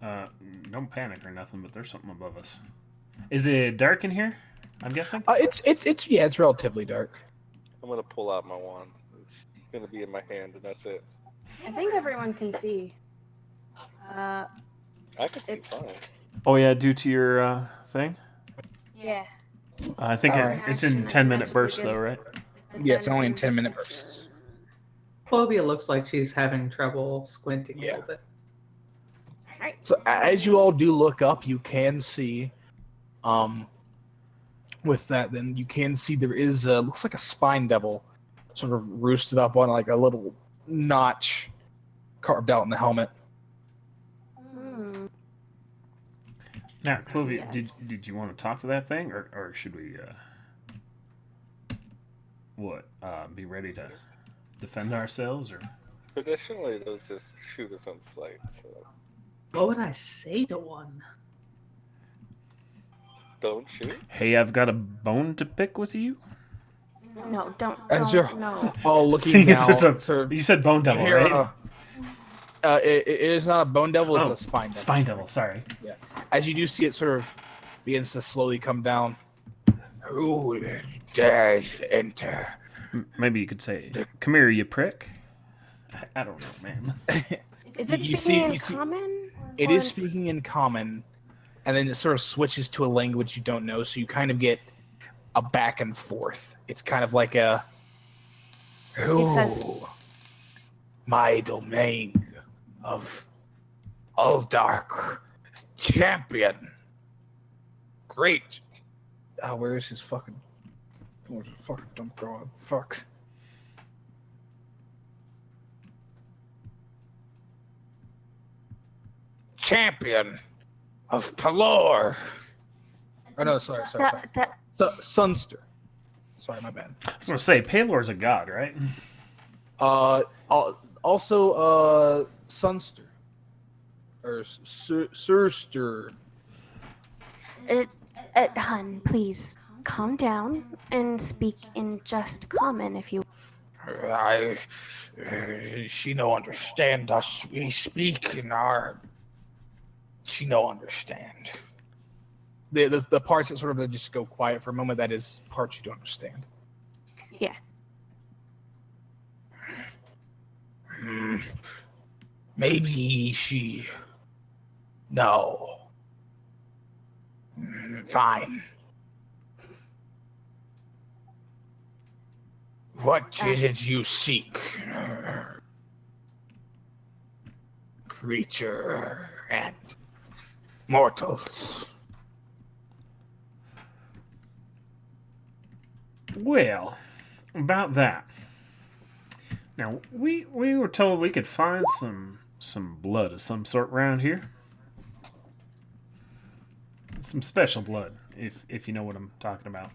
Don't panic or nothing, but there's something above us. Is it dark in here? I'm guessing. It's relatively dark. I'm gonna pull out my wand. It's gonna be in my hand, and that's it. I think everyone can see. I can see fine. Oh yeah, due to your thing. Yeah. I think it's in 10-minute bursts though, right? Yeah, it's only in 10-minute bursts. Clovia looks like she's having trouble squinting a little bit. So as you all do look up, you can see, with that, then you can see there is looks like a spine devil, sort of roosted up on like a little notch carved out in the helmet. Now, Clovia, did you want to talk to that thing, or should we be ready to defend ourselves, or? Traditionally, those just shoot us on sight. So. What would I say to one? Don't shoot. Hey, I've got a bone to pick with you. No, don't. As you're no. all looking See, down, you said bone devil, here, right? It is not a bone devil; it's a spine devil. Spine devil. Sorry. Yeah. As you do see it, sort of begins to slowly come down. Who dares enter? Maybe you could say, "Come here, you prick." I don't know, man. Is it speaking in common? It is speaking in common, and then it sort of switches to a language you don't know, so you kind of get a back and forth. It's kind of like a my domain of Uldark champion. Great. Where is his fucking? Where's the fucking dump going? Fuck. Champion of Pelor. Oh no, sorry. Sunster. Sorry, my bad. I was gonna say, Palor's a god, right? Also, Sunster. Or Surster. Hun, please calm down and speak in just common if you. I, she no understand us. We speak in our. She no understand. The parts that sort of just go quiet for a moment, that is parts you don't understand. Yeah. Maybe she. No. Fine. What is it you seek? Creature and mortals. Well, about that. Now we were told we could find some blood of some sort around here. Some special blood, if you know what I'm talking about.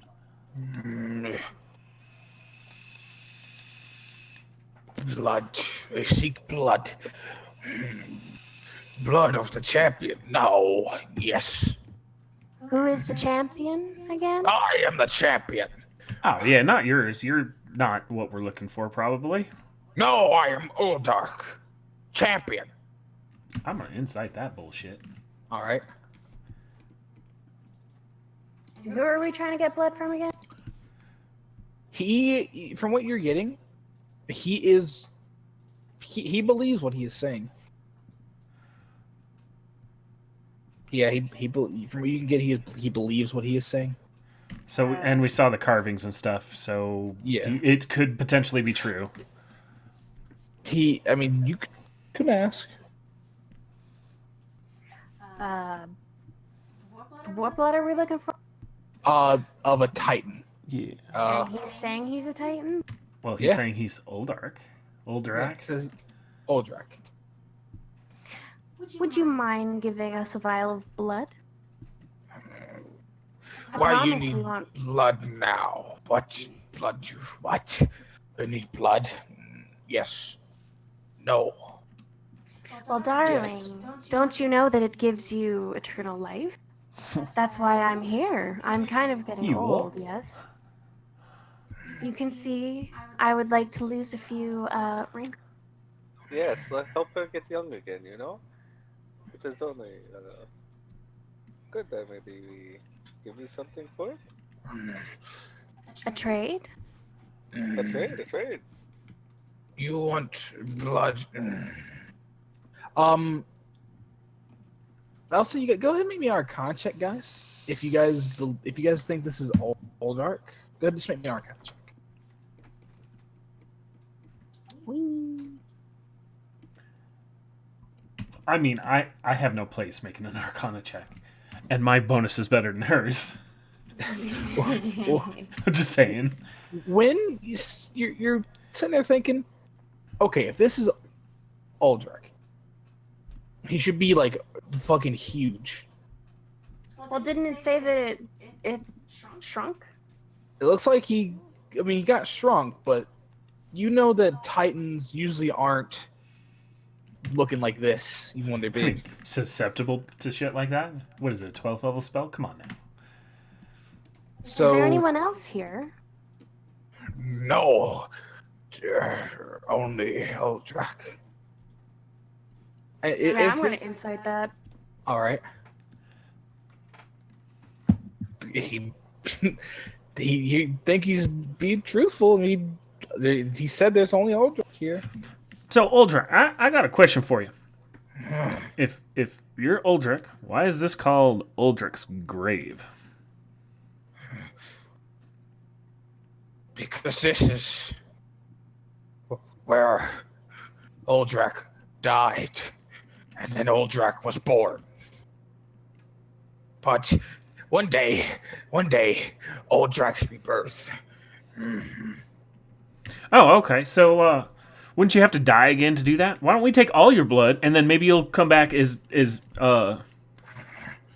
Blood. I seek blood. Blood of the champion. No. Yes. Who is the champion again? I am the champion. Oh yeah, not yours. You're not what we're looking for, probably. No, I am Uldark. Champion. I'm gonna incite that bullshit. All right. Who are we trying to get blood from again? He, from what you're getting, he believes what he is saying. Yeah, from what you can get, he believes what he is saying. So, and we saw the carvings and stuff. So Yeah. it could potentially be true. I mean, you could ask. What blood are we looking for? Of a Titan. Yeah. And he's saying he's a Titan? Well, he's Yeah. saying he's Uldark. Uldarak. It says Uldrak. Would you mind giving us a vial of blood? I Why you promise we need want- blood now? What blood? What? You need blood? Yes. No. Well, darling, Yes. don't you know that it gives you eternal life? That's why I'm here. I'm kind of getting You old, what? yes. You can see I would like to lose a few wrinkles. Yes, let's help her get young again, you know? If it's only good that maybe we give you something for it. A trade? A trade. You want blood? Also, you go ahead and make me an Arcana check, guys. If you guys think this is Uldark, go ahead and just make me an Arcana check. Whee. I mean, I have no place making an Arcana check, and my bonus is better than hers. I'm just saying. When you're sitting there thinking, okay, if this is Uldrak, he should be like fucking huge. Well, didn't it say that it shrunk? It looks like he got shrunk, but you know that Titans usually aren't looking like this, even when they're big. Susceptible to shit like that? What is it, a 12th level spell? Come on now. So Is there anyone else here? no, only Uldrak. I'm going to incite that. All right. He think he's being truthful. He said there's only Uldrak here. So, Uldrak, I got a question for you. If you're Uldrak, why is this called Uldrak's grave? Because this is where Uldrak died, and then Uldrak was born. But one day, Uldrak's rebirth. Oh, okay. So, wouldn't you have to die again to do that? Why don't we take all your blood, and then maybe you'll come back as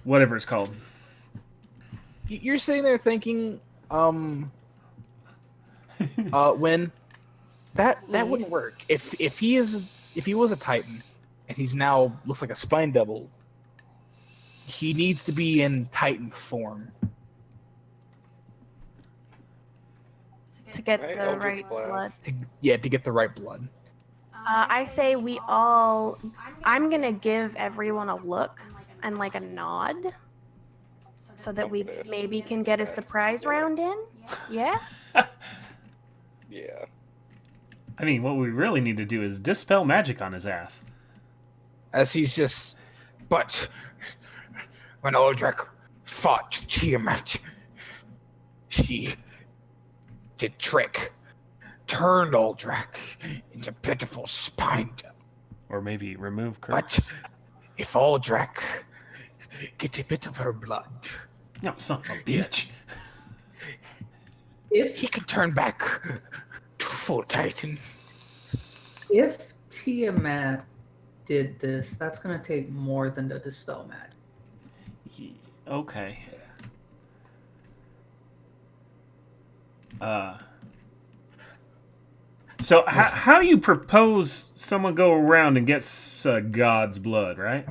whatever it's called. You're sitting there thinking, when that wouldn't work. If he was a Titan, and he's now looks like a spine devil, he needs to be in Titan form to get Right, the Eldritch right Blast. blood. To get the right blood. I say we all. I'm gonna give everyone a look and like a nod, so that we maybe can get a surprise round in. Yeah. Yeah. I mean, what we really need to do is dispel magic on his ass. As he's just, but when Aldrich fought Tiamat, she did trick, turned Aldrich into pitiful spine. Or maybe remove But curse. if Aldrich get a bit of her blood, No, son of a bitch. he If can turn back to full Titan. if Tiamat did this, that's gonna take more than the dispel magic. Okay. So how you propose someone go around and gets God's blood, right?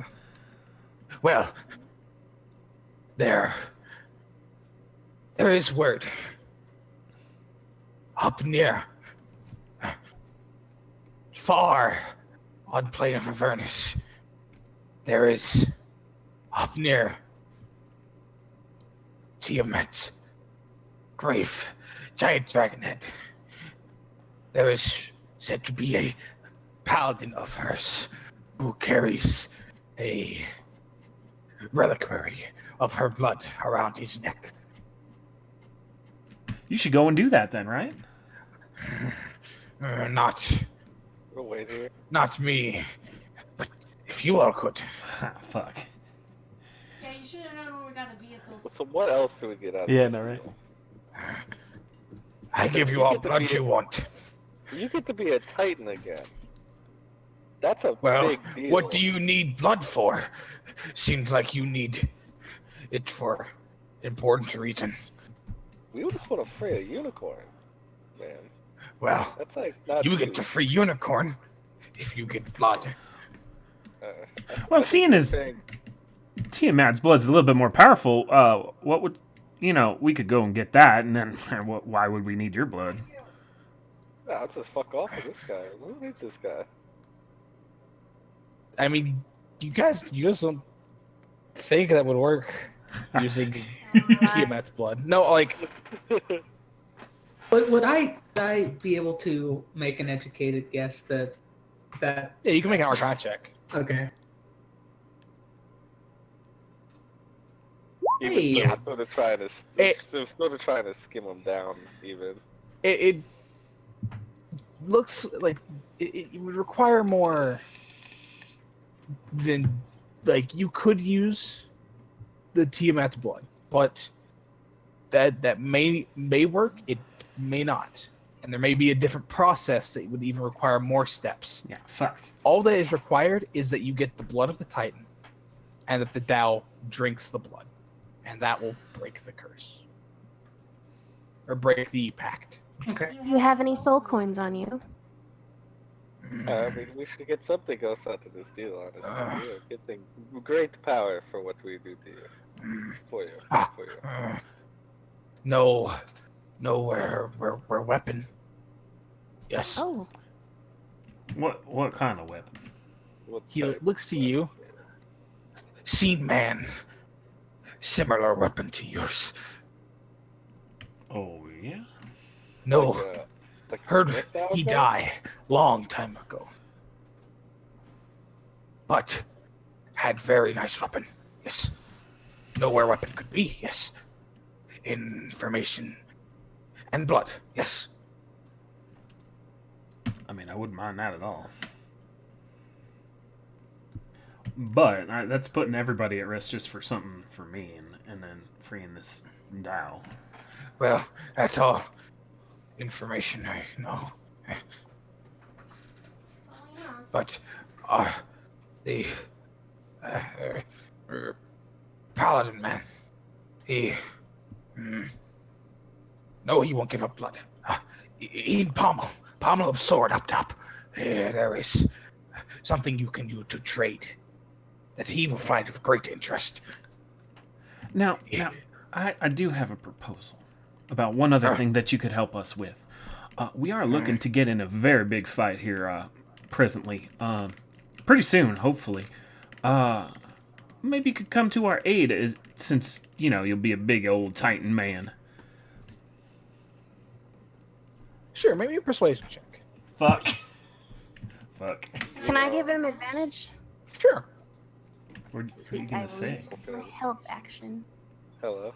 Well, there is word up near, far on plane of Avernus. There is up near Tiamat's grave, giant dragon head. There is said to be a paladin of hers who carries a reliquary of her blood around his neck. You should go and do that then, right? We'll wait here. Not me, but if you all could. Ah, fuck. Yeah, you should have known when we got the vehicles. So what else do we get out of Yeah, this no, right? deal? I give you all blood you want. You get to be a Titan again. That's a Well, big deal. what do you need blood for? Seems like you need it for important reason. We just want to free a unicorn, man. Well, That's like not you get to free unicorn if you get blood. Well, seeing as Tiamat's blood's a little bit more powerful, what would we could go and get that, and then why would we need your blood? let's just fuck off with this guy. Who needs this guy? I mean, you guys don't think that would work using Tiamat's blood? No, like But would I be able to make an educated guess that yeah, you can make an Arcana check. okay? Even Hey. still, sort of trying to, It- still sort of trying to skim him down. Even It looks like it would require more than like you could use the Tiamat's blood, but that may work. It may not, and there may be a different process that would even require more steps. Yeah, fuck. All that is required is that you get the blood of the Titan, and that the Tao drinks the blood, and that will break the curse or break the pact. Okay. Do you have any soul coins on you? I mean, we should get something else out of this deal, honestly. We are getting great power for what we do to you. For you. For you. No, we're weapon. Yes. Oh, What kind of weapon? What He type? looks to you. Seen man. Similar weapon to yours. Oh yeah. No, Like heard Rift he Alpha? died long time ago. But had very nice weapon. Yes. Know where weapon could be. Yes. Information and blood. Yes. I mean, I wouldn't mind that at all. But that's putting everybody at risk just for something for me, and then freeing this Tao. Well, that's all information I know. But the paladin man, he no, he won't give up blood. He pommel of sword up top. There is something you can do to trade that he will find of great interest. Now, I do have a proposal. about one other thing that you could help us with. We are looking to get in a very big fight here presently. Pretty soon, hopefully. Maybe you could come to our aid since, you'll be a big old Titan man. Sure, maybe a persuasion check. Fuck. Fuck. Can I give him advantage? Sure. What are you going to say? My help action. Hello?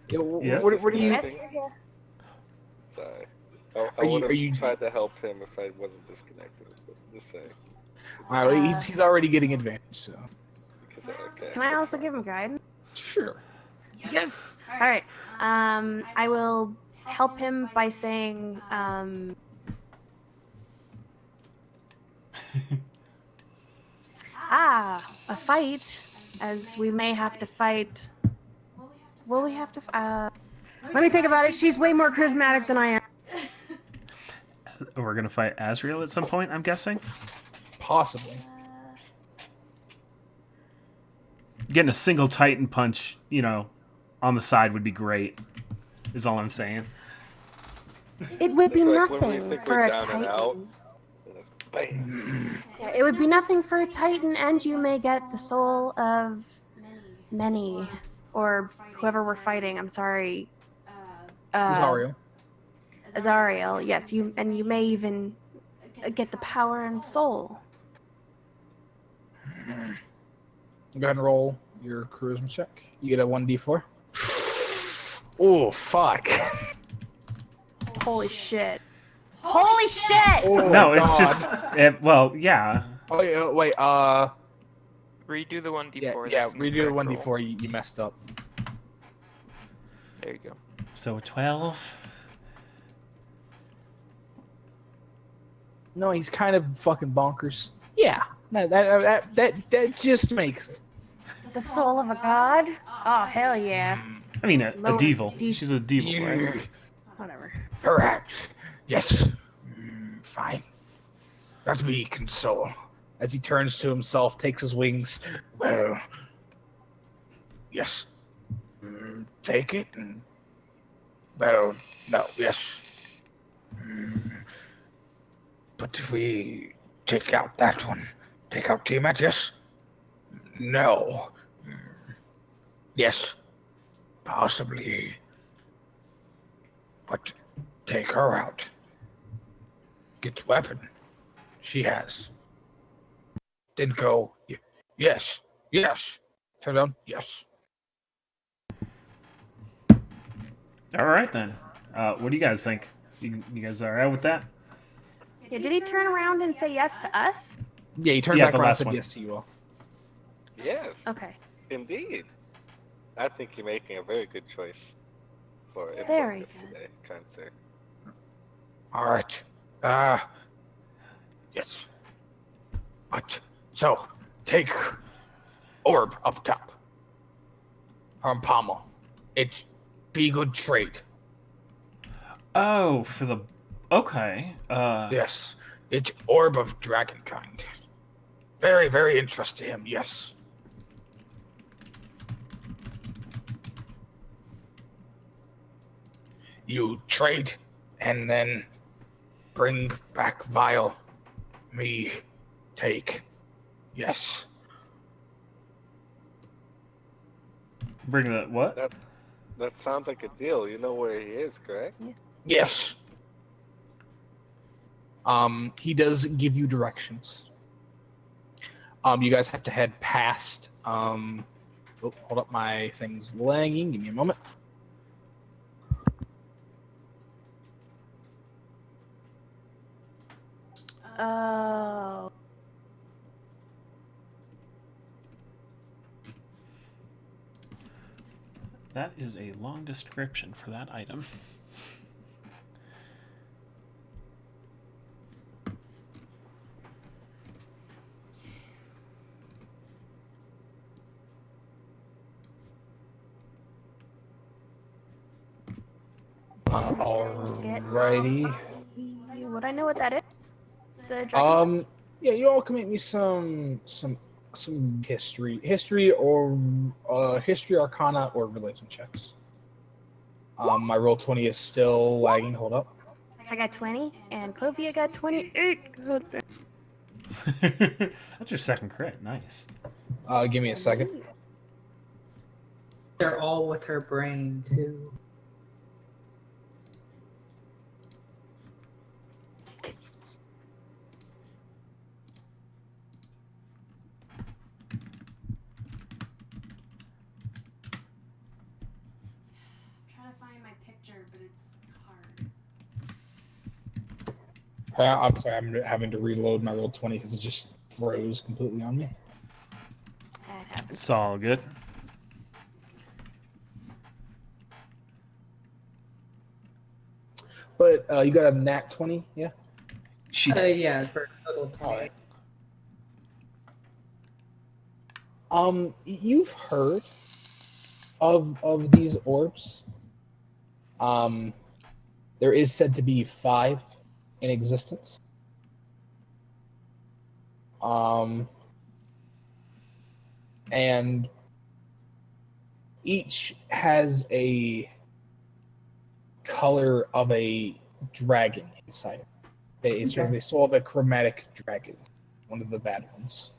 Yeah, Yes. what are you? Yes, you're here. Sorry. I Are you- would have are you- tried to help him if I wasn't disconnected. But just saying. All right, he's already getting advantage, so. Okay. Can I also give him guidance? Sure. Yes. All right. I will help him by saying, a fight, as we may have to fight. Will we have to? Let me think about it. She's way more charismatic than I am. We're going to fight Azrael at some point, I'm guessing? Possibly. Getting a single Titan punch, on the side would be great, is all I'm saying. It would be It's like when we nothing think for we're a down and out, Titan. and it's bam. Yeah, it would be nothing for a Titan, and you may get the soul of many, or whoever we're fighting. I'm sorry. Zario. Azariel. Yes, you may even get the power and soul. Go ahead and roll your charisma check. You get a 1d4. Oh, fuck. Holy shit! Holy shit! Oh, No, it's God. just, yeah. Oh, yeah, wait, Redo the 1d4. yeah, that's the redo the correct 1d4. roll. You messed up. There you go. So 12. No, he's kind of fucking bonkers. Yeah, that just makes it. The soul of a god? Oh hell yeah! I mean, a Lowest devil. D- She's a devil, right? Whatever. Perhaps. Yes. Fine. Let me console. As he turns to himself, takes his wings. Well, yes. Take it and. Well, no, yes. But if we take out that one, take out Tiamat, yes? No. Yes. Possibly. But take her out. Get weapon. She has. Then go. Yes. Yes. Turn down. Yes. All right, then. What do you guys think? You guys all right with that? Yeah, did he turn around and say yes to us? Yeah, he turned Yeah, back the around and last said one. yes to you all. Yes, Okay. indeed. I think you're making a very good choice for Very Avernous good. today, kind sir. All right. Yes. But, so, take orb up top. Pommel. It's be good trade. Oh, for the... Okay. Yes. It's orb of dragonkind. Very, very interest to him, yes. You trade and then bring back vial. Me take. Yes. Bring the... What? That sounds like a deal. You know where he is, correct? Yes. He does give you directions. You guys have to head past. Oh, hold up, my thing's lagging. Give me a moment. Oh. That is a long description for that item. Alrighty. Would I know what that is? The dragon? Yeah, you all can make me some history or history, arcana, or religion checks. My roll 20 is still lagging. Hold up. I got 20, and Clovia got 28. God. That's your second crit. Nice. Give me a second. They're all with her brain too. I'm trying to find my picture, but it's hard. I'm sorry, I'm having to reload my roll 20 because it just froze completely on me. That happens. It's all good. But you got a nat 20, yeah? She Yeah, for total 20. All right. You've heard of these orbs. There is said to be 5 in existence. And each has a color of a dragon inside it. They saw the chromatic dragon, one of the bad ones.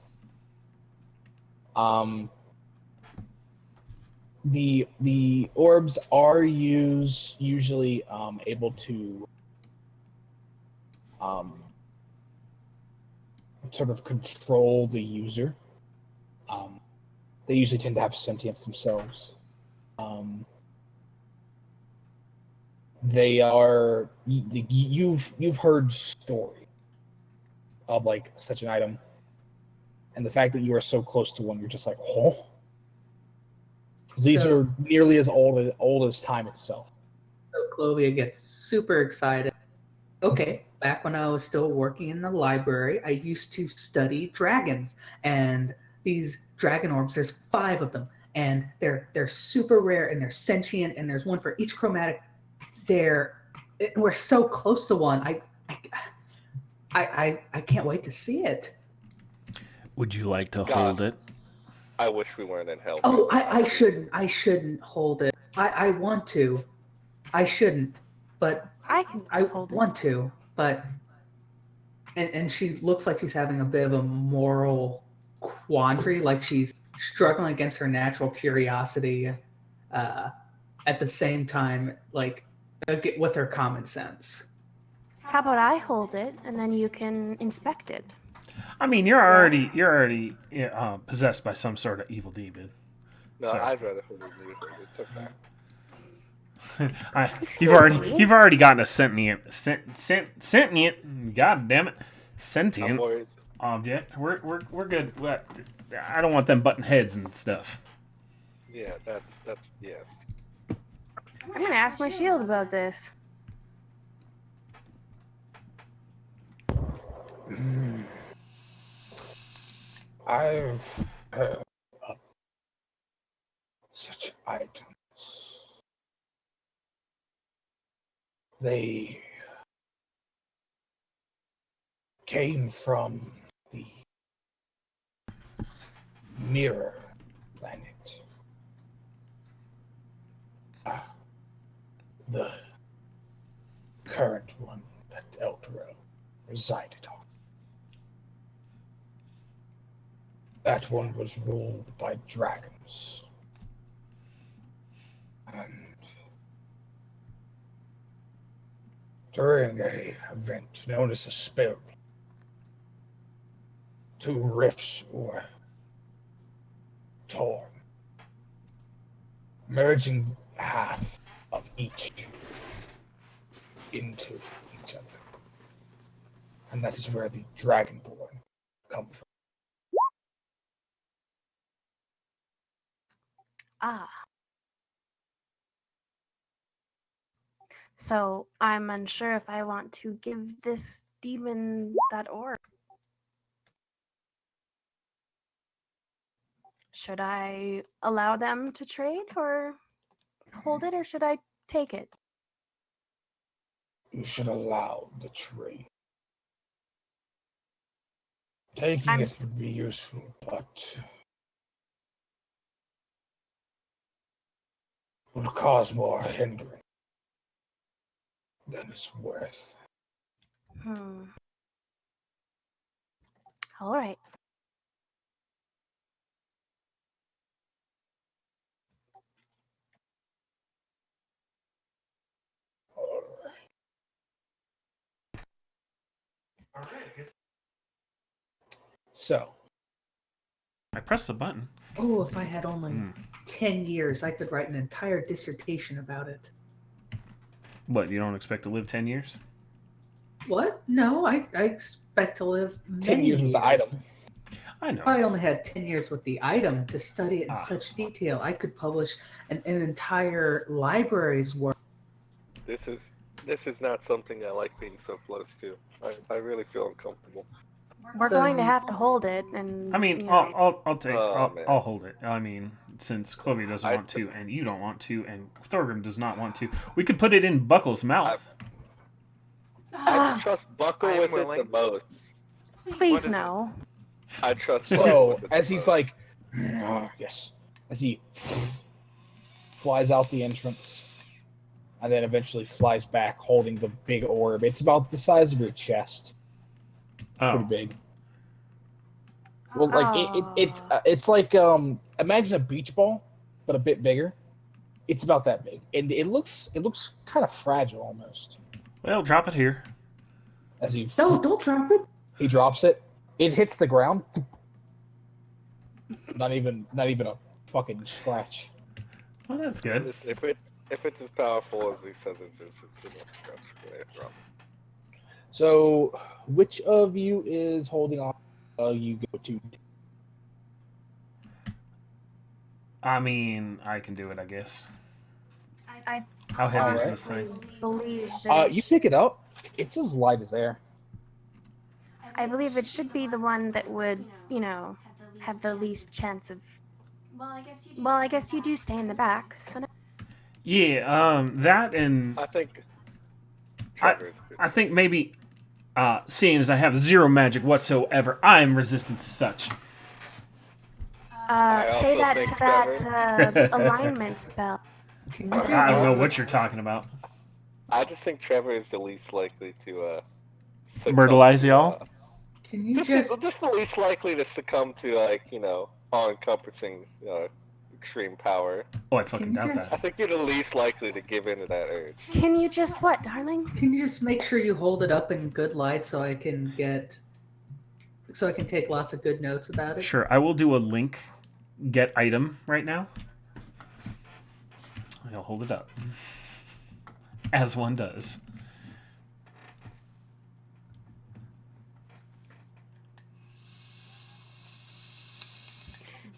The orbs are usually able to sort of control the user. They usually tend to have sentience themselves. They are you've heard story of like such an item, and the fact that you are so close to one, you're just like, oh. These So- are nearly as old as time itself. So Clovia gets super excited. Okay, back when I was still working in the library, I used to study dragons, and these dragon orbs. There's 5 of them, and they're super rare, and they're sentient, and there's one for each chromatic. We're so close to one. I can't wait to see it. Would you like to God. hold it? I wish we weren't in hell. Oh, I shouldn't hold it. I want to. I shouldn't, but I can I hold it. want to, but and she looks like she's having a bit of a moral quandary, like she's struggling against her natural curiosity, at the same time, like with her common sense. How about I hold it, and then you can inspect it? I mean, you're already possessed by some sort of evil demon. No, So- I'd rather hold it. It's okay. Excuse me? You've already gotten a sentient. God damn it, I'm sentient worried. object. We're good. I don't want them butting heads and stuff. Yeah, that's yeah. I'm gonna ask my shield about this. I've heard of such items. They came from the mirror planet. The current one that Eldorel resided on. That one was ruled by dragons. And during a event known as a spill, 2 rifts were torn, merging half of each into each other. And that is where the Dragonborn come from. Ah. So I'm unsure if I want to give this demon that orb. Should I allow them to trade or hold it, or should I take it? You should allow the trade. Taking I'm it would be useful, but would cause more hindrance than it's worth. All right. So, I pressed the button. Oh, if I had only Hmm. 10 years, I could write an entire dissertation about it. What, you don't expect to live 10 years? What? No, I expect to live 10 many years with the item. I know. If I only had 10 years with the item to study it in Ah. such detail, I could publish an entire library's worth. This is not something I like being so close to. I really feel uncomfortable. We're going to have to hold it, and I mean, you know, Oh, man. I'll hold it. I mean, since Clovey doesn't I- want to, and you don't want to, and Thorgrim does not want to, we could put it in Buckle's mouth. I trust Buckle I am with it willing. the most. please is it? no. I trust Buckle So, with it as the he's most. like, yes, as he flies out the entrance, and then eventually flies back holding the big orb. It's about the size of your chest. Pretty Oh, big. Well, like it's like imagine a beach ball, but a bit bigger. It's about that big, and it looks kind of fragile almost. well, drop it here. As he No, don't drop it. he drops it, it hits the ground. Not even a fucking scratch. Well, that's good. Listen, if it's as powerful as he says it's enough scratch for it, drop. So, which of you is holding on? You go to. I mean, I can do it, I guess. I How heavy is Alright. this thing? believe that You pick it up. It's as light as air. I believe it should be the one that would, you know, have the least chance of. Well, I guess you do stay in the back, so. Yeah, that and I think. I- Trevor's good. I think maybe, seeing as I have zero magic whatsoever, I'm resistant to such. I Say also that think to that alignment spell. Can you I don't know just, what you're talking about. I just think Trevor is the least likely to succumb Myrtleize to, y'all? can you just the least likely to succumb to, like, all-encompassing extreme power. Oh, I fucking Can you doubt just- I that. think you're the least likely to give in to that urge. Can you just what, darling? Can you just make sure you hold it up in good light so I can take lots of good notes about it? Sure, I will do a link get item right now. I'll hold it up. As one does.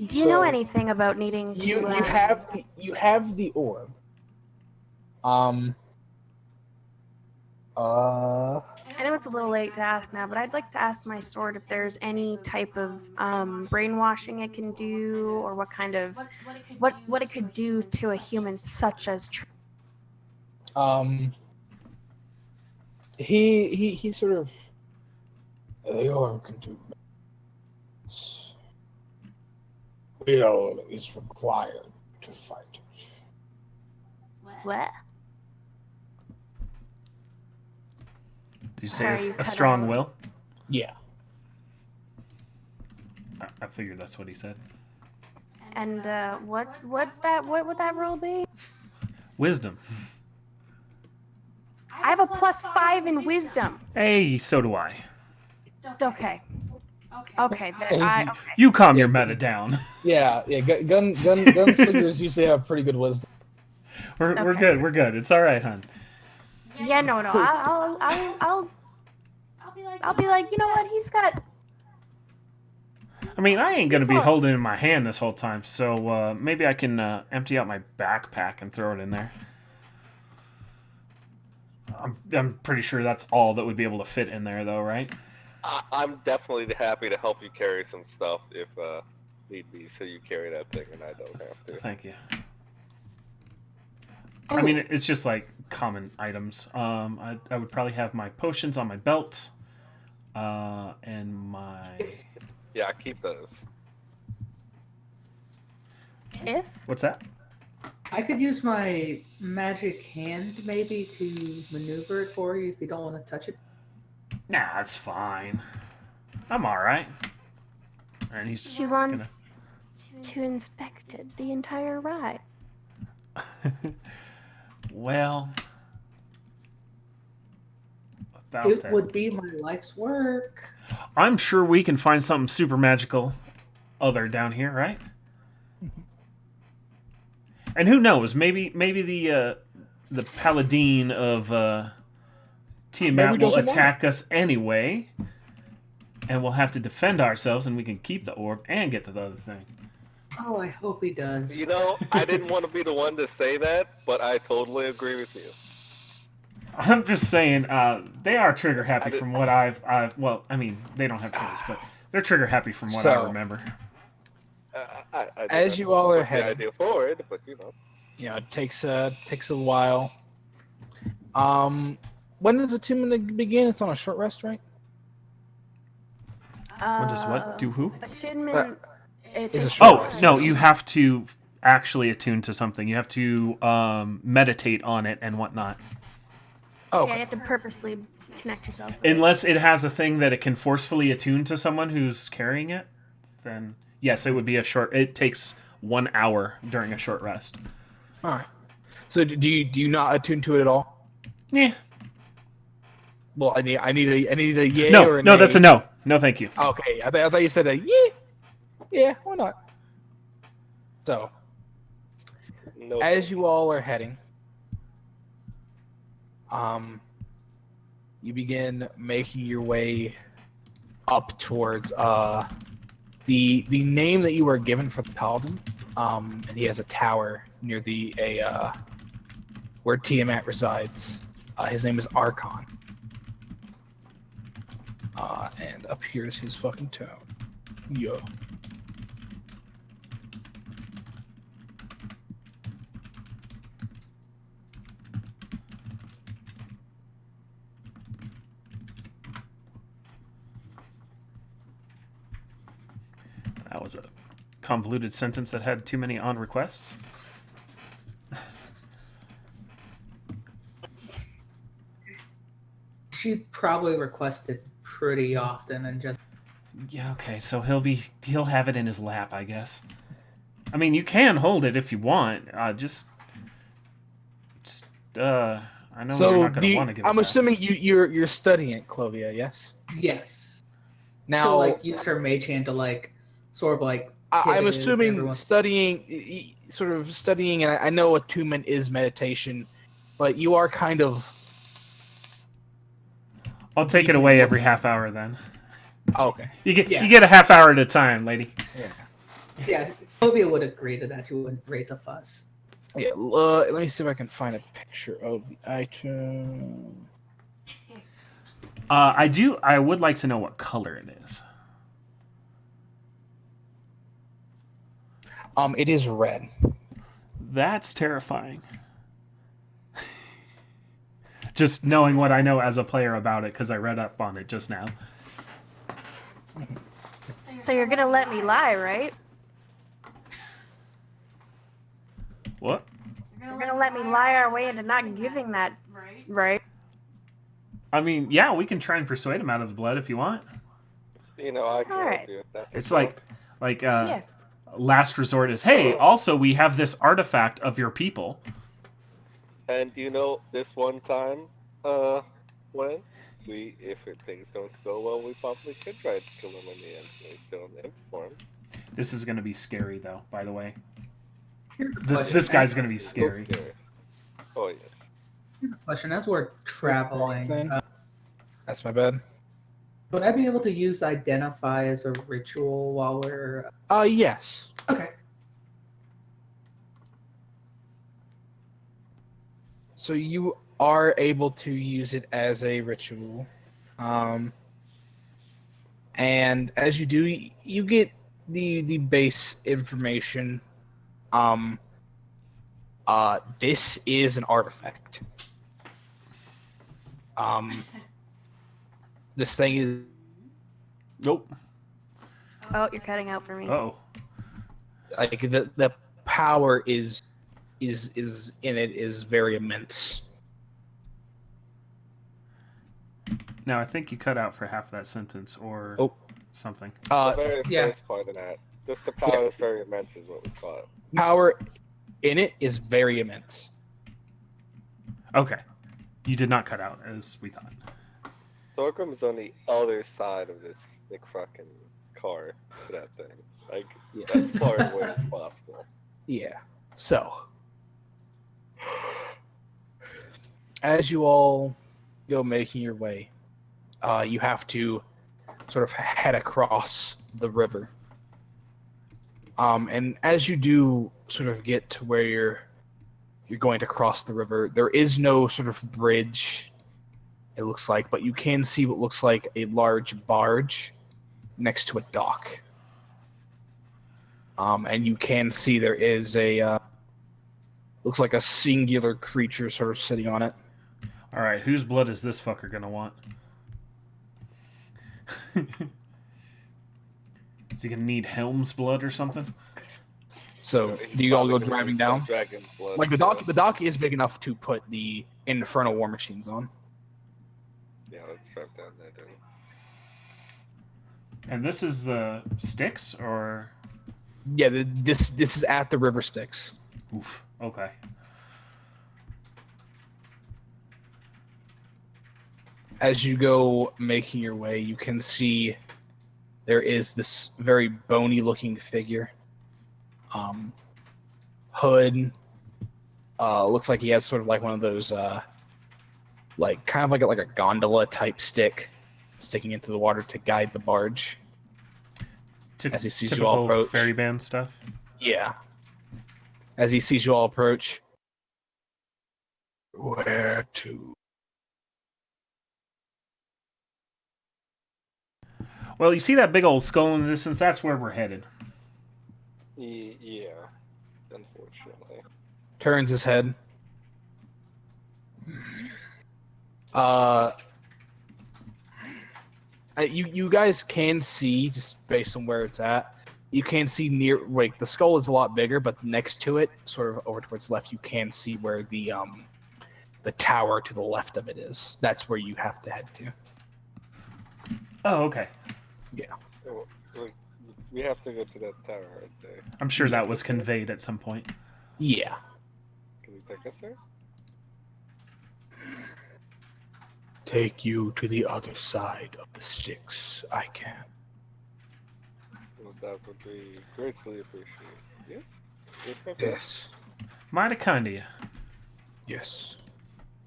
Do you know So, anything about needing to? You have the orb. I know it's a little late to ask now, but I'd like to ask my sword if there's any type of brainwashing it can do, or what kind of what it could do to a human such as. He sort of. The orb can do. Will is required to fight it. What? Did you say Sorry, it's you a cut strong out. will? Yeah. I figured that's what he said. And what would that roll be? Wisdom. I have a +5 in wisdom. Hey, so do I. Okay. Okay. You calm your meta down. Yeah. Gunslingers usually have pretty good wisdom. We're Okay. good. We're good. It's all right, hon. Yeah. No. I'll be like, you know what? He's got. I mean, I ain't gonna be holding it in my hand this whole time, so maybe I can empty out my backpack and throw it in there. I'm pretty sure that's all that would be able to fit in there, though, right? I'm definitely happy to help you carry some stuff if need be, so you carry that thing and I don't have to. Thank you. I mean, it's just like common items. I would probably have my potions on my belt, and my. Yeah, keep those. If What's that? I could use my magic hand maybe to maneuver it for you if you don't want to touch it. Nah, it's fine. I'm all right. And he's She wants to inspect it the entire ride. well, about It that. would be my life's work. I'm sure we can find something super magical other down here, right? And who knows? Maybe the paladin of Tiamat will doesn't want attack us anyway, and we'll have to defend ourselves, and we can keep the orb and get to the other thing. Oh, I hope he does. You know, I didn't want to be the one to say that, but I totally agree with you. I'm just saying, they are trigger happy from what I've. Well, I mean, they don't have triggers, but they're trigger happy from what I remember. I As you all are put the heading, idea forward, but it takes a while. When does the 2-minute begin? It's on a short rest, right? When does what? Do who? Attunement. It Is a takes short Oh, rest. no, you have to actually attune to something. You have to meditate on it and whatnot. Oh, Yeah, you have to purposely connect yourself. with it. Unless it has a thing that it can forcefully attune to someone who's carrying it, then yes, it would be a short. It takes 1 hour during a short rest. all right. So do you not attune to it at all? Yeah. Well, I need a yay No, or a no, nay. that's a no. No, thank you. Okay, I thought you said a yeah. Yeah, why not? So, no. as you all are heading, you begin making your way up towards the name that you were given for the paladin. And he has a tower near where Tiamat resides. His name is Archon. And up here is his fucking tower. Yo. That was a convoluted sentence that had too many on requests. She probably requested pretty often and just. Yeah, okay, so he'll have it in his lap, I guess. I mean, you can hold it if you want. I know So you're not going to want to get it I'm back. assuming you're studying it, Clovia, yes? Yes. Now, She'll like use her mage hand to like sort of like. I'm pivot assuming everyone- studying, and I know attunement is meditation, but you are kind of. I'll take it away every half hour then. Oh, okay. You get Yeah. you get a half hour at a time, lady. Yeah, Sylvia would agree to that. She wouldn't raise a fuss. Yeah. Let me see if I can find a picture of the item. I would like to know what color it is. It is red. That's terrifying. Just knowing what I know as a player about it, because I read up on it just now. So you're gonna let me lie, right? What? You're gonna let me lie our way into not giving that, right? I mean, yeah, we can try and persuade him out of the blood if you want. You know, I Alright. can't do it. That's It's the like Yeah. last resort is, hey, also we have this artifact of your people. And you know, this one time, when if things don't go well, we probably could try to kill him in the end. We're still in the imp form. This is going to be scary, though, by the way. Here's a This question. guy's going to be scary. Oh yeah. Here's a question. As we're traveling, Thing. That's my bad. would I be able to use identify as a ritual while we're? Yes. Okay. So you are able to use it as a ritual. And as you do, you get the base information. This is an artifact. This thing is Nope. Oh, you're cutting out for me. Oh. like the power is is in it is very immense. Now, I think you cut out for half that sentence or Oh. something. The very yeah. first part of that. Just the power is very immense is what we call it. Power in it is very immense. Okay. You did not cut out as we thought. Thorgrim is on the other side of this big fucking car to that thing. Like, Yeah. as far away as possible. Yeah. So, as you all go making your way, you have to sort of head across the river. And as you do sort of get to where you're going to cross the river, there is no sort of bridge, it looks like, but you can see what looks like a large barge next to a dock. And you can see there is a looks like a singular creature sort of sitting on it. All right, whose blood is this fucker gonna want? Is he gonna need Helm's blood or something? So, do you all go driving down? Dragon's blood. Like the dock is big enough to put the infernal war machines on. Yeah, let's drive down there then. And this is the Styx, or? Yeah, this is at the River Styx. Oof. Okay. As you go making your way, you can see there is this very bony-looking figure. Hood. Looks like he has sort of like one of those, like kind of like a gondola type stick sticking into the water to guide the barge. As he sees you all Typical approach. fairy band stuff. Yeah. As he sees you all approach. Where to? Well, you see that big old skull in the distance? That's where we're headed. Yeah, unfortunately. Turns his head. You guys can see, just based on where it's at, you can see near, like, the skull is a lot bigger, but next to it, sort of over towards the left, you can see where the tower to the left of it is. That's where you have to head to. Oh, okay. Yeah. Oh, we have to go to that tower right there. I'm sure that was conveyed at some point. Yeah. Can you take us there? Take you to the other side of the Styx. I can. Well, that would be greatly appreciated. Yes? Okay. Yes. Mighty kind of you. Yes.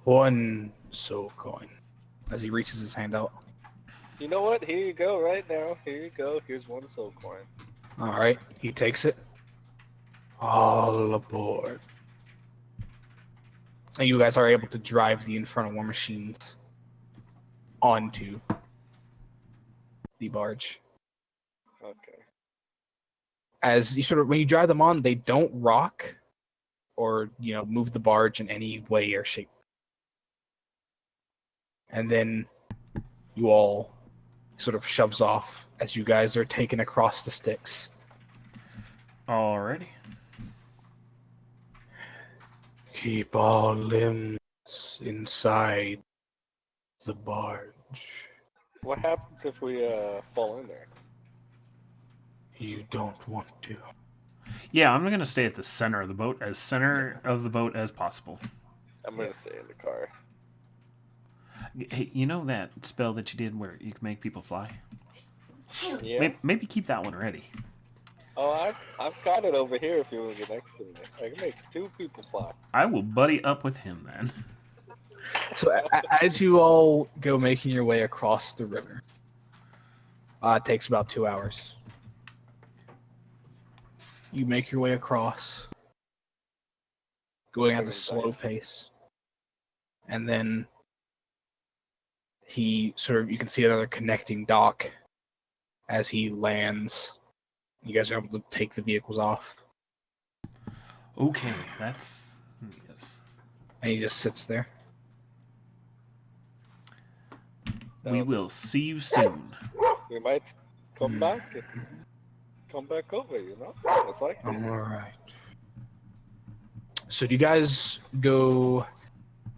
One soul coin. As he reaches his hand out. You know what? Here you go right now. Here you go. Here's one soul coin. Alright, he takes it. All aboard. And you guys are able to drive the infernal war machines onto the barge. Okay. As you sort of, when you drive them on, they don't rock or, move the barge in any way or shape. And then you all sort of shoves off as you guys are taken across the Styx. Alrighty. Keep all limbs inside the barge. What happens if we fall in there? You don't want to. Yeah, I'm gonna stay at the center of the boat, as center of the boat as possible. I'm gonna stay in the car. Hey, you know that spell that you did where you can make people fly? Yeah. Maybe keep that one ready. Oh, I've got it over here if you want to get next to me. I can make 2 people fly. I will buddy up with him then. So as you all go making your way across the river, it takes about 2 hours. You make your way across, going at a slow pace, and then you can see another connecting dock as he lands. You guys are able to take the vehicles off, Okay, that's... Yes. and he just sits there. We will see you soon. We might come back and come back over, It's like All right. So do you guys go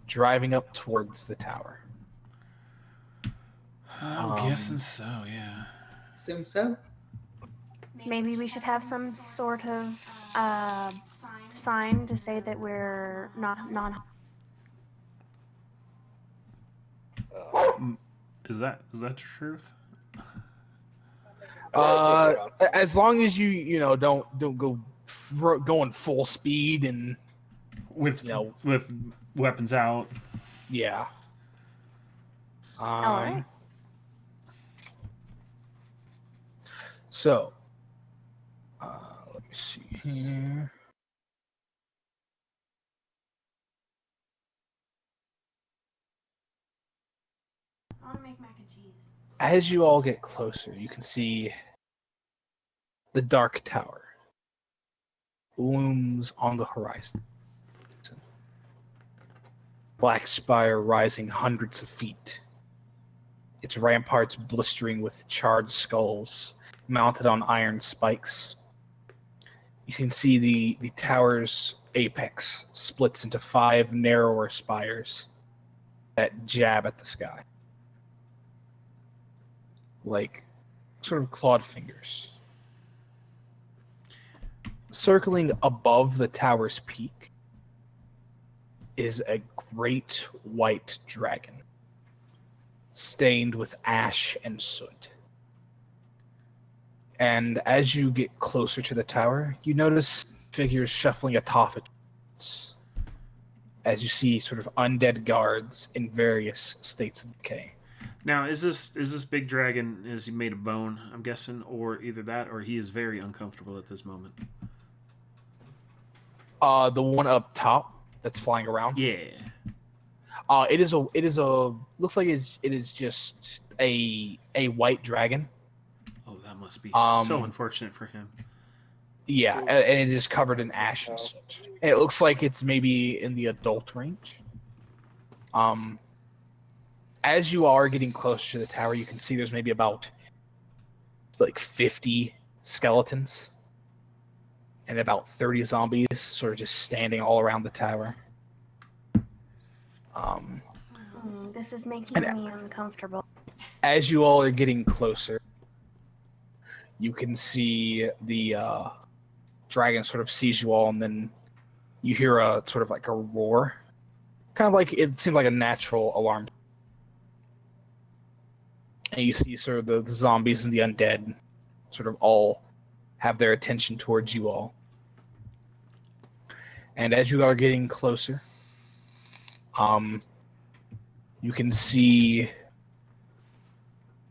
driving up towards the tower? I'm guessing so, yeah. Assume so. Maybe we should have some sort of sign to say that we're not non. Is that the truth? As long as you know don't go going full speed and With you know with weapons out. yeah. All right. So, let me see here. I want to make mac and cheese. As you all get closer, you can see the Dark Tower looms on the horizon. Black spire rising hundreds of feet. Its ramparts blistering with charred skulls mounted on iron spikes. You can see the tower's apex splits into 5 narrower spires that jab at the sky. Like sort of clawed fingers. Circling above the tower's peak is a great white dragon, stained with ash and soot. And as you get closer to the tower, you notice figures shuffling atop it as you see sort of undead guards in various states of decay. Now, is this big dragon, is he made of bone, I'm guessing, or either that or he is very uncomfortable at this moment? The one up top that's flying around. Yeah. It is a looks like it is just a white dragon. Oh, that must be Um, so unfortunate for him. Yeah, and it is covered in ash and soot. And it looks like it's maybe in the adult range. As you are getting closer to the tower, you can see there's maybe about like 50 skeletons and about 30 zombies sort of just standing all around the tower. This is making me uncomfortable. As you all are getting closer, you can see the dragon sort of sees you all, and then you hear a sort of like a roar. Kind of like it seemed like a natural alarm. And you see sort of the zombies and the undead sort of all have their attention towards you all. And as you are getting closer, you can see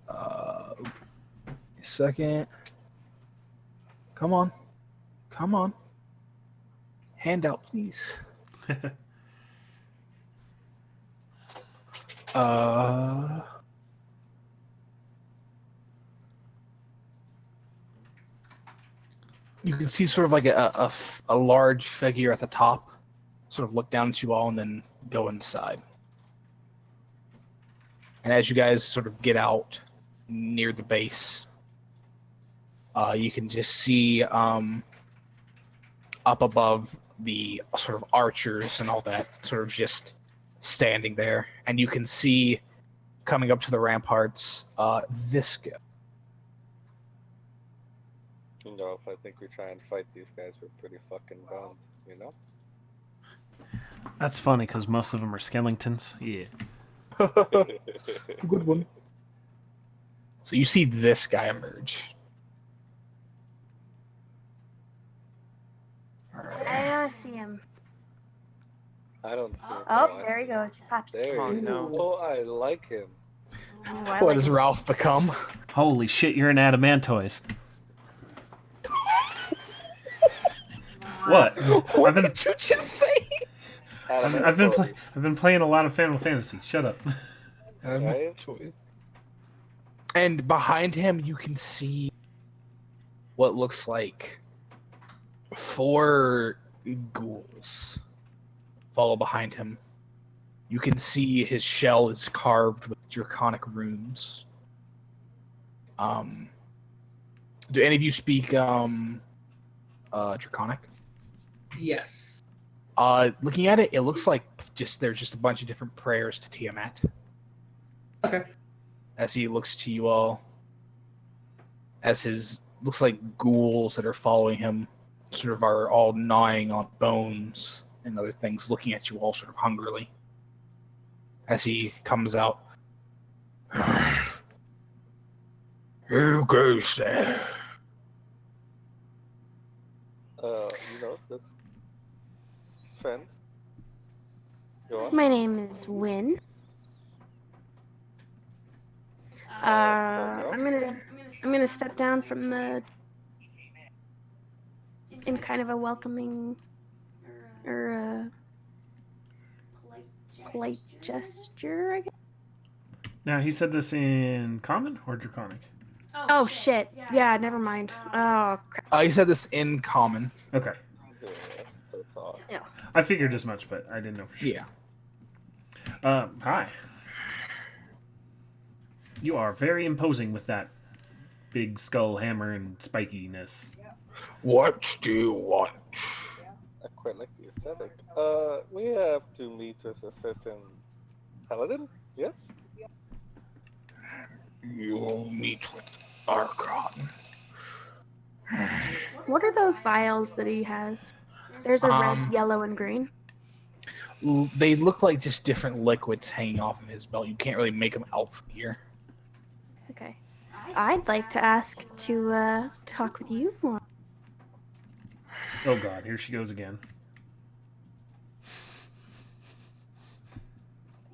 a second. Come on. Handout, please. You can see sort of like a large figure at the top, sort of look down at you all and then go inside. And as you guys sort of get out near the base, you can just see up above the sort of archers and all that sort of just standing there. And you can see coming up to the ramparts, this guy. You know, if I think we try and fight these guys, we're pretty fucking dumb, you know? That's funny because most of them are skeletons. Yeah. Good one. So you see this guy emerge. I see him. I don't see him. Oh, there he goes. Pops. There Oh, he is. no. Oh, I like him. Ooh, I What like does him. Ralph become? Holy shit, you're an adamantoise. What? What did you just say? I've been playing a lot of Final Fantasy. Shut up. Right? And behind him, you can see what looks like 4 ghouls follow behind him. You can see his shell is carved with draconic runes. Do any of you speak Draconic? Yes. Looking at it, it looks like there's just a bunch of different prayers to Tiamat. Okay. As he looks to you all, as his looks like ghouls that are following him, sort of are all gnawing on bones and other things, looking at you all sort of hungrily. As he comes out, who goes there? This friends. Go on. My name is Win. I'm gonna step down from the in kind of a welcoming or polite gesture, I guess. Now, he said this in Common or Draconic? Oh shit! Yeah, never mind. Oh crap. He said this in common. Okay. Yeah, that's odd. Yeah. I figured as much, but I didn't know for sure. Yeah. Hi. You are very imposing with that big skull hammer and spikiness. What do you want? I quite like the aesthetic. We have to meet with a certain paladin. Yes. You will meet with Archon. What are those vials that he has? There's a red, yellow, and green. They look like just different liquids hanging off of his belt. You can't really make them out from here. Okay. I'd like to ask to talk with you more. Oh god, here she goes again.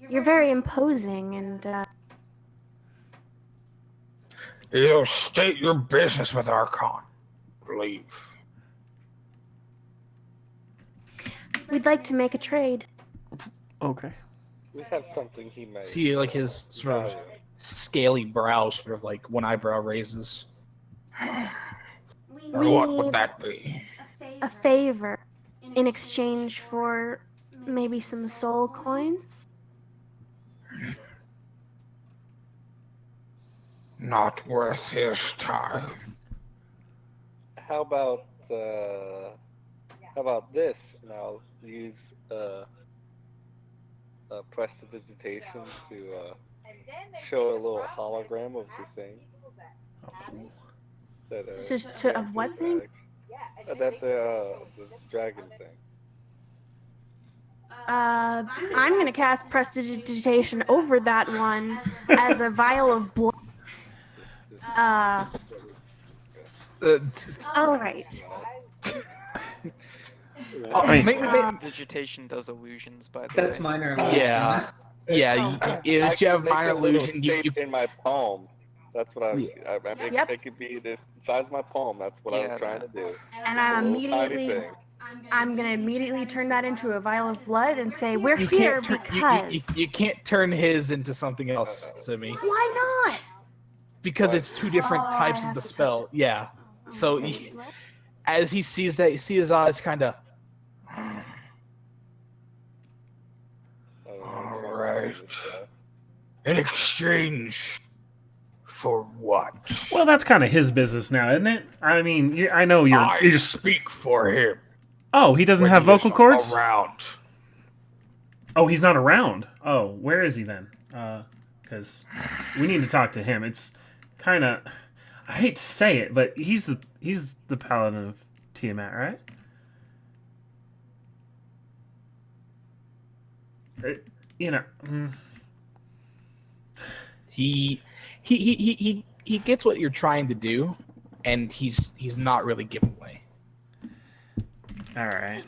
You're very imposing and You state your business with Archon. Leave. we'd like to make a trade. Okay. We have something he may. See, like his sort of scaly brow, sort of like one eyebrow raises. We What need would that be? a favor in exchange for maybe some soul coins. Not worth his time. How about this? And I'll use prestidigitation to show a little hologram of the thing. Oh, cool. That, Of what thing? The dragon thing. I'm gonna cast prestidigitation over that one as a vial of blood. All right. Digitation does illusions, by the That's way. minor. Yeah. Yeah, if you have minor illusion, you in my palm. That's what I was. Yep. It could be this size of my palm. That's what I was trying to do. And I'm Little tiny immediately, thing. I'm gonna immediately turn that into a vial of blood and say, "We're you here can't because." you can't turn his into something else, Simi. Why not? Because it's two different types of the spell. Yeah. So as he sees that, you see his eyes kind of. All right. In exchange for what? Well, that's kind of his business now, isn't it? I mean, I know you're just. Speak for him. Oh, he doesn't when have he is vocal cords? Around. Oh, he's not around. Oh, where is he then? Because we need to talk to him. It's kind of. I hate to say it, but he's the paladin of Tiamat, right? You know. He gets what you're trying to do, and he's not really giving way. All right.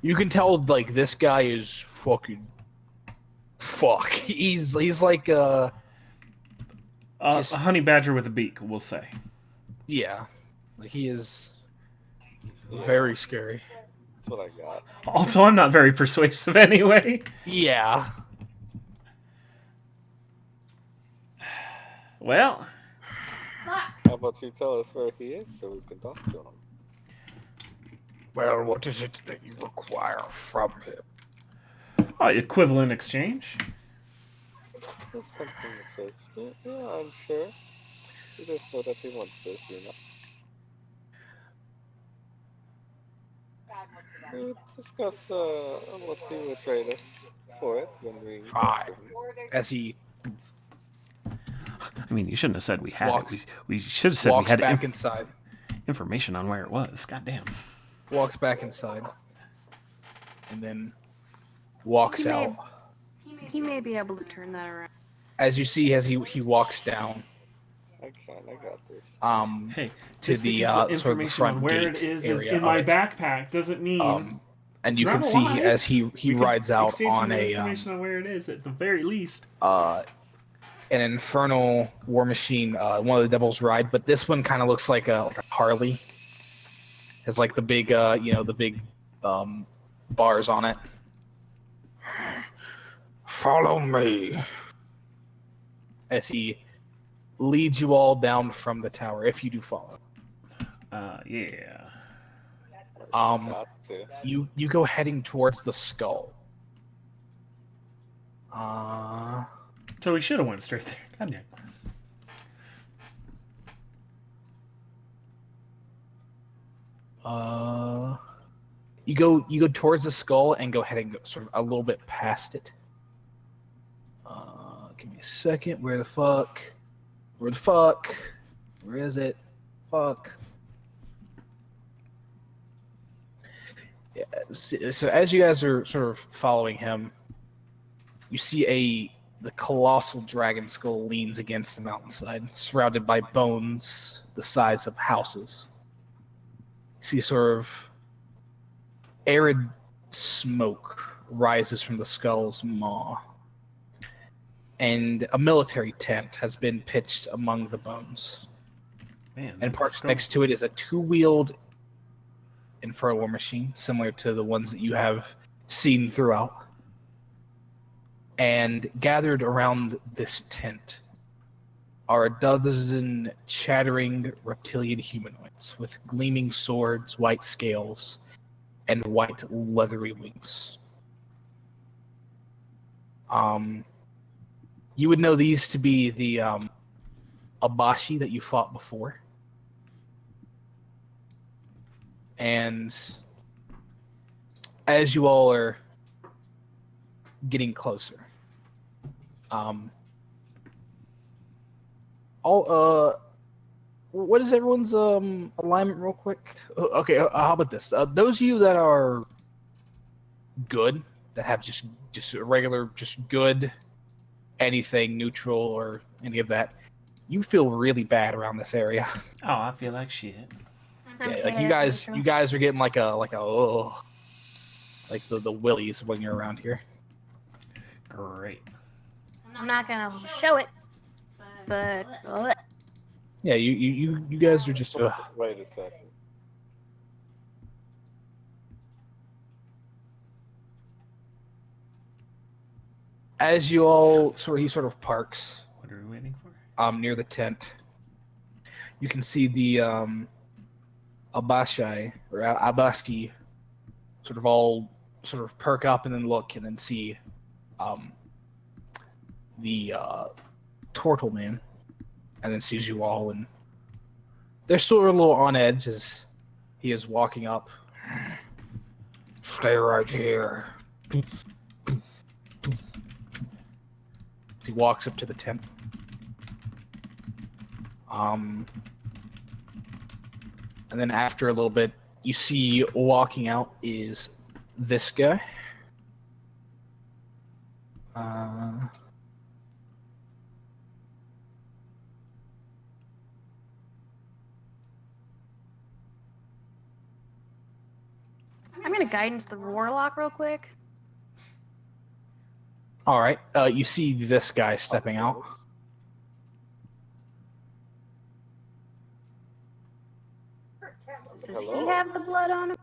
You can tell like this guy is fucking fuck. He's like a honey badger with a beak, we'll say. Yeah, like he is very scary. That's what I got. Also, I'm not very persuasive anyway. Yeah. Well, How about you tell us where he is so we can talk to him? Well, what is it that you require from him? Equivalent exchange. There's something that says, yeah, I'm sure. He does what everyone says, you know. Let's discuss what we were trading for it when we. Fine. As he I mean, you shouldn't have said we had Walks- it. We should have said we walks had back inside. information on where it was. God damn. Walks back inside. And then walks He may- out. He may be able to turn that around. As you see, as he walks down, I got this. Hey, to just the because sort of the information front on where gate it is area in of my it. backpack doesn't mean. And It's you can not a see lie. as he we can rides out exchange on a information on where it is at the very least. an infernal war machine, one of the Devil's Ride, but this one kind of looks like a Harley. Has like the big, the big bars on it. Follow me. As he leads you all down from the tower, if you do follow. Yeah. Got to. You go heading towards the skull. So we should have went straight there. God damn. You go towards the skull and go heading sort of a little bit past it. Give me a second. Where the fuck? Where is it? Fuck. Yeah, so as you guys are sort of following him, you see the colossal dragon skull leans against the mountainside, surrounded by bones the size of houses. You see sort of arid smoke rises from the skull's maw, and a military tent has been pitched among the bones. Man, And that parked skull- next to it is a two-wheeled infernal war machine, similar to the ones that you have seen throughout. And gathered around this tent are a dozen chattering reptilian humanoids with gleaming swords, white scales, and white leathery wings. You would know these to be the Abashi that you fought before. And as you all are getting closer, what is everyone's alignment real quick? Okay, how about this? Those of you that are good, that have just a regular, just good, anything neutral or any of that, you feel really bad around this area. Oh, I feel like shit. I'm Yeah, like chaotic you neutral. guys are getting like the willies when you're around here. Great. I'm not gonna show it, but Yeah, you guys are just. Wait a second. As you all he sort of parks What are we waiting for? near the tent. You can see the Abashai or Abaski sort of all sort of perk up and then look and then see the Turtle Man, and then sees you all, and they're still a little on edge as he is walking up. Stay right here. As he walks up to the tent. And then after a little bit, you see walking out is this guy. I'm gonna guidance the warlock real quick. All right. You see this guy stepping out. Does he Hello? have the blood on him?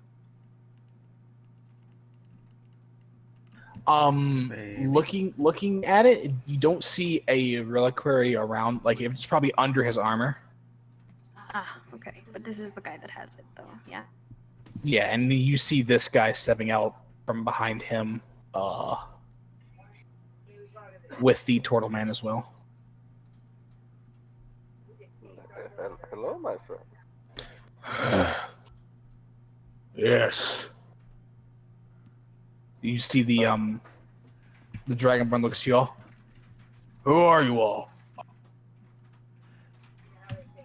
Maybe. Looking at it, you don't see a reliquary around. Like it's probably under his armor. Ah, okay. But this is the guy that has it, though. Yeah. Yeah, and you see this guy stepping out from behind him, with the Turtle Man as well. Hello, my friend. Yes. You see the Dragonborn looks to y'all. Who are you all?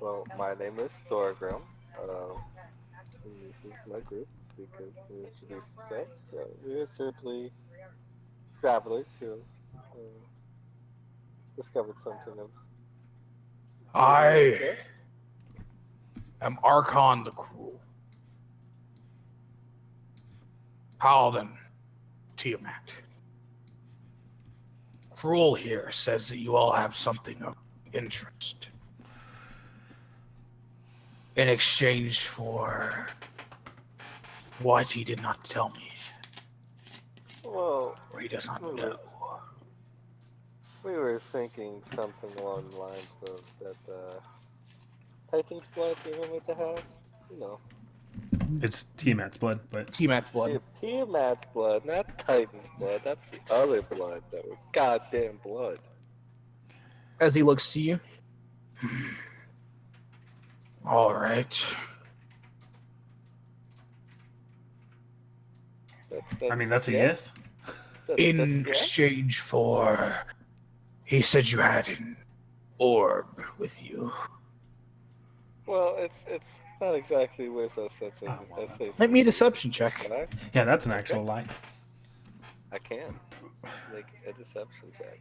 Well, my name is Thorgrim. And this is my group because we introduced ourselves. So we're simply travelers who discovered something of I interest. am Archon the Cruel. Paladin Tiamat. Cruel here says that you all have something of interest. In exchange for what he did not tell me. Well, Or he does not know. we were thinking something along the lines of that Titan's blood we wanted to have. You know, It's Tiamat's blood, but Tiamat's blood. Tiamat's blood, not Titan's blood. That's the other blood that was goddamn blood. As he looks to you. All right. I mean, that's a yes. In exchange for, he said you had an orb with you. Well, it's not exactly with us. Make me a deception check. Can I? Yeah, that's an actual lie. I can make a deception check.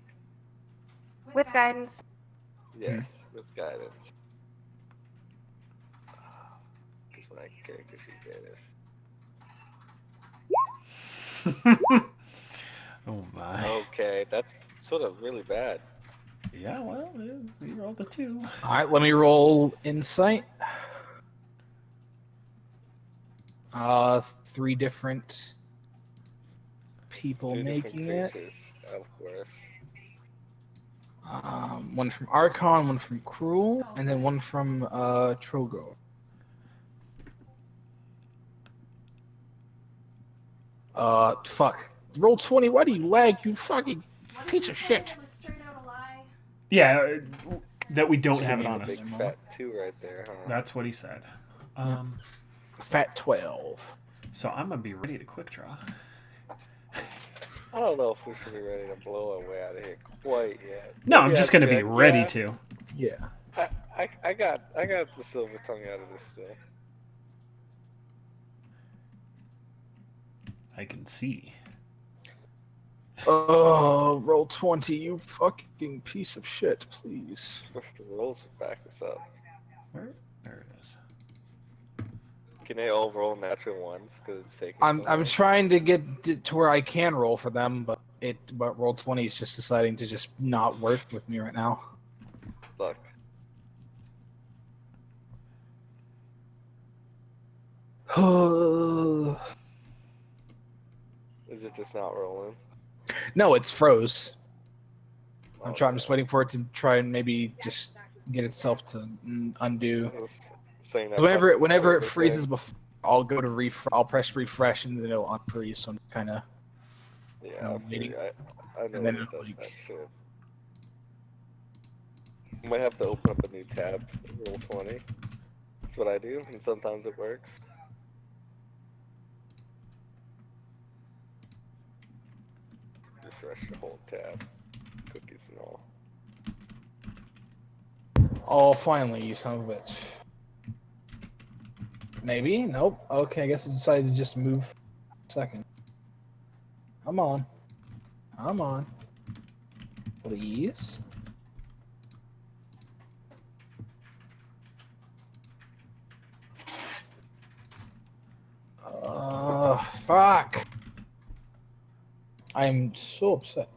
With guidance. Yes, with guidance. Because my character sheet there it is. Oh my. Okay, that's sort of really bad. Yeah, well, we rolled a 2. All right, let me roll insight. 3 different people 2 different making it. creatures, of course. One from Archon, one from Cruel, and then one from Trogo. Fuck. Roll 20. Why do you lag, you fucking piece of shit? Was straight out a lie. Yeah, that we don't have it on us. Big fat 2 right there, huh? That's what he said. Fat 12. So I'm gonna be ready to quick draw. I don't know if we should be ready to blow our way out of here quite yet. No, I'm Maybe just I'd gonna be be like, ready yeah, to. Yeah. I got the silver tongue out of this still. I can see. Oh, roll 20, you fucking piece of shit, please. The rolls would back this up. Where? There it is. Can they all roll natural ones? Because it's taking I'm so long? trying to get to where I can roll for them, but roll 20 is just deciding to just not work with me right now. Look. Is it just not rolling? No, it's froze. I'm Okay. just waiting for it to try and maybe just get itself to undo. Saying that Whenever it fucking freezes, thing. I'll go to I'll press refresh and then it'll unfreeze. So I'm kind of Yeah, waiting. I know And then it it'll, does that shit. I might have to open up a new tab, roll 20. That's what I do, and sometimes it works. Refresh your whole tab. Cookies and all. Oh, finally, you son of a bitch. Maybe? Nope. Okay, I guess it decided to just move for a second. Come on. Come on. Please. Fuck. I'm so upset.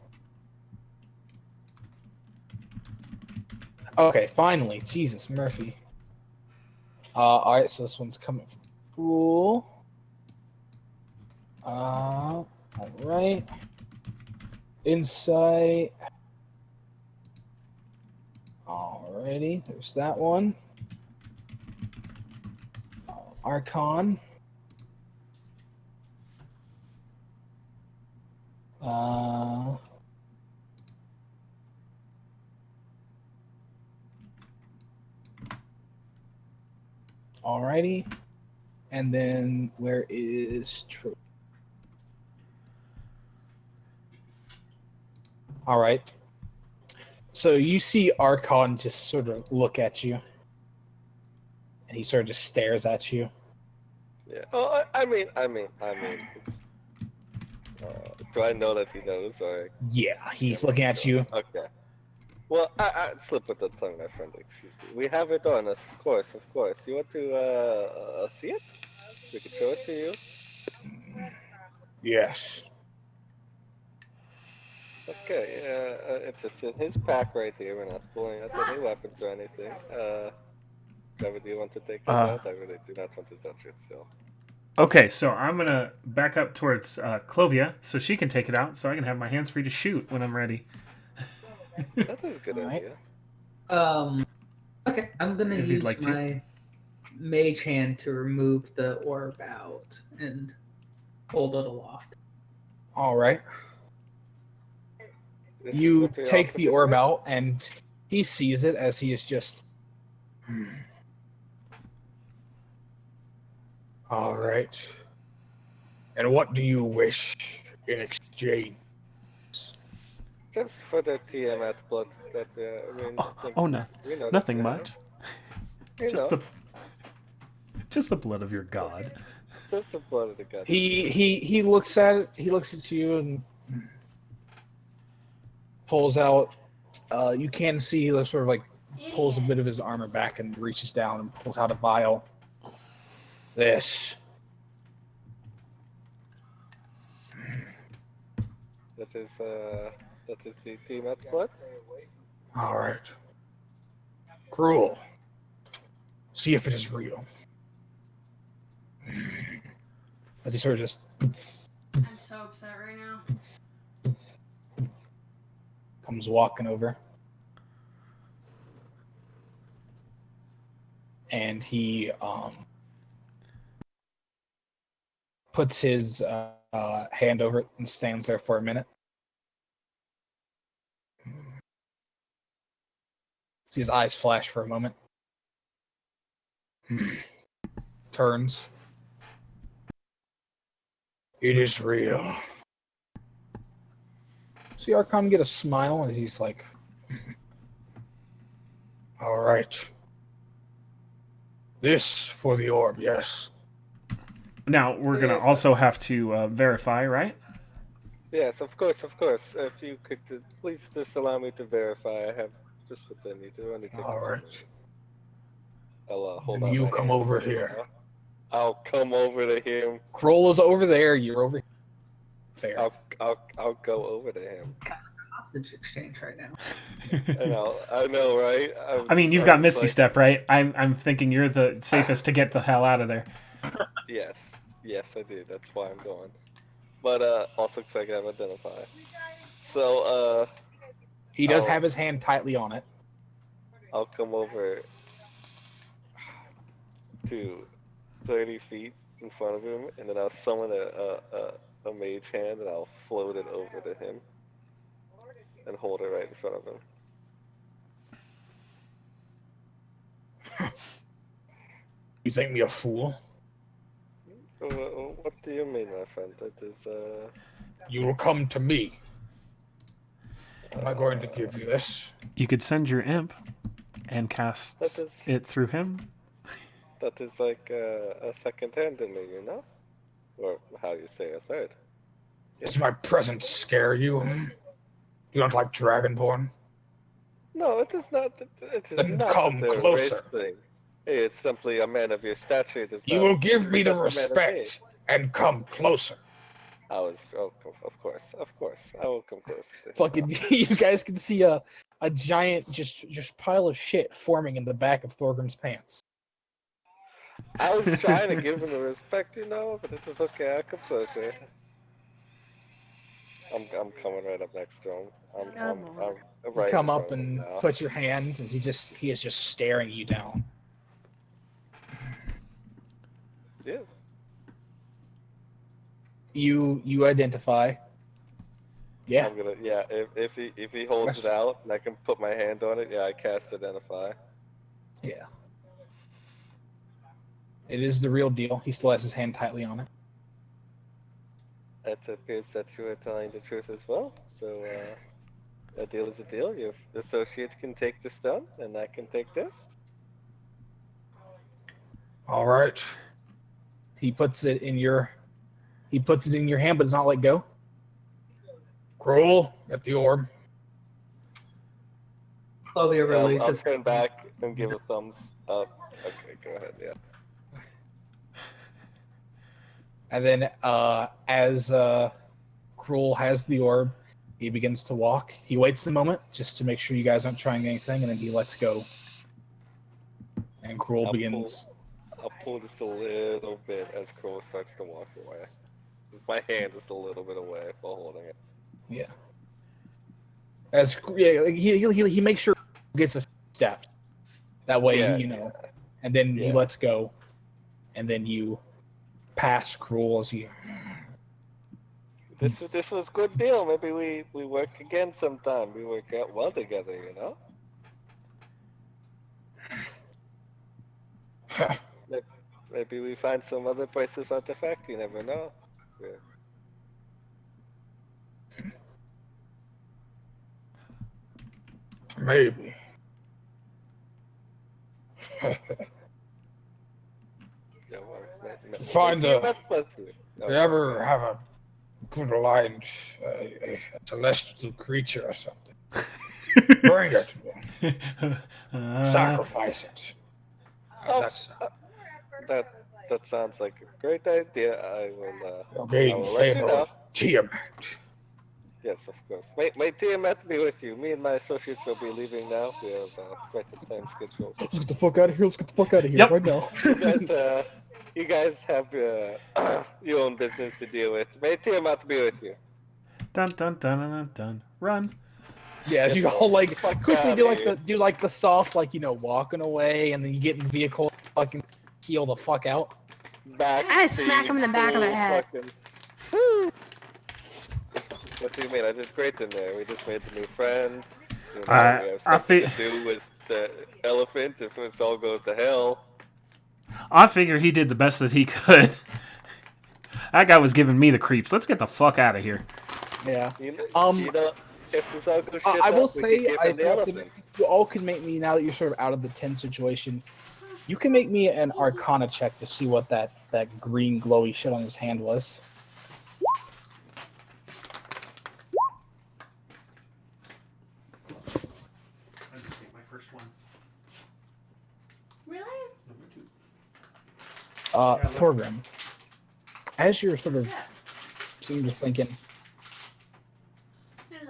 Okay, finally. Jesus, Murphy. Alright, so this one's coming from Cool. Alright. Insight. Alrighty, there's that one. Archon. Alrighty. And then where is True? All right. So you see Archon just sort of look at you, and he sort of just stares at you. Yeah. Oh, I mean. Do I know that he knows, or? Yeah, he's am I looking at sure? you. Okay. Well, I slip with the tongue, my friend. Excuse me. We have it on us, of course, of course. You want to see it? We can show it to you. Yes. Okay. It's just in his pack right here. We're not pulling out any weapons or anything. Trevor, do you want to take this Uh, out? I really do not want to touch it still. Okay, so I'm gonna back up towards Clovia so she can take it out, so I can have my hands free to shoot when I'm ready. That is a good All right. idea. Okay, I'm gonna If you'd use like to. my mage hand to remove the orb out and hold it aloft. All right. This is You what we take also the do orb here? out, and he sees it as he is just. All right. And what do you wish in exchange? Just for the TMS blood that, I mean, I think No, we know that nothing you much. have. Just the blood of your god. Just the blood of the god. He looks at it. He looks at you and pulls out. You can see he sort of like pulls a bit of his armor back and reaches down and pulls out a vial. This. That is the TMS blood? All right. Cruel. See if it is real. As he sort of just I'm so upset right now. comes walking over. And he puts his hand over it and stands there for a minute. See his eyes flash for a moment. Turns. It is real. See Archon get a smile and he's like, all right. This for the orb, yes. Now we're gonna also have to verify, right? Yes, of course, of course. If you could please just allow me to verify. I have just what I need to only take All a right. minute. I'll hold And out you my come hand. over here. I'll come over to him. Kroll over there. You're over here. Fair. I'll go over to him. Hostage exchange right now. I know, right? I mean, you've got Misty Step, right? I'm thinking you're the safest to get the hell out of there. Yes, I do. That's why I'm going. But also because I can identify. So He does have his hand tightly on it. I'll come over to 30 feet in front of him, and then I'll summon a mage hand, and I'll float it over to him, and hold it right in front of him. You think me a fool? What do you mean, my friend? That is You will come to me. Am I going to give you this? You could send your imp and cast it through him. That is like a second hand in me, you know? Or how you say a third. Does my presence scare you? You don't like Dragonborn? No, it is not. It is Then not come the closer. race thing. It's simply a man of your stature. It is You not will give me the just a man of respect and come closer. of course, I will come close. Fucking, you guys can see a giant just pile of shit forming in the back of Thorgrim's pants. I was trying to give him the respect, you know, but it was okay. I'll come closer. I'm coming right up next to him. I'm right. Come in up front of him and now. put your hand as he is just staring you down. Yeah. You identify. Yeah. I'm gonna if he holds it out and I can put my hand on it, I cast identify. Yeah. It is the real deal. He still has his hand tightly on it. It appears that you are telling the truth as well. So A deal is a deal. Your associates can take the stone, and I can take this. All right. He puts it in your hand, but does not let go. Cruel, get the orb. Clovia I'll releases. turn back and give a thumbs up. Okay, go ahead. Yeah. And then as Cruel has the orb, he begins to walk. He waits a moment just to make sure you guys aren't trying anything, and then he lets go. And Cruel begins. I'll pull just a little bit as Crow starts to walk away. My hand is a little bit away while holding it. Yeah. He makes sure he gets a step. That way, and then he lets go, and then you pass Cruel as you. This was good deal. Maybe we work again sometime. We work out well together, you know. Maybe we find some other priceless artifact. You never know. Yeah. Maybe. Find if you ever have a good aligned a celestial creature or something, bring it to me. Sacrifice it. That sounds like a great idea. I will Gain favor with Tiamat. Yes, of course. My Tiamat be with you. Me and my associates will be leaving now. We have quite a time schedule. Let's get the fuck out of here. Right now. You guys have your own business to deal with. May Tiamat be with you. Dun dun dun dun dun. Run. Yeah, you all like quickly do the soft walking away, and then you get in the vehicle, fucking heal the fuck out. I smack him in the back of the head. What do you mean? I did great in there. We just made the new friends. We I have something to do with the elephant if this all goes to hell. I figure he did the best that he could. That guy was giving me the creeps. Let's get the fuck out of here. Yeah. If this all goes shit I will up, we say, can give him the elephant. you all can make me, now that you're sort of out of the tent situation, you can make me an Arcana check to see what that green glowy shit on his hand was. Thorgrim, as you're sort of seem to thinking,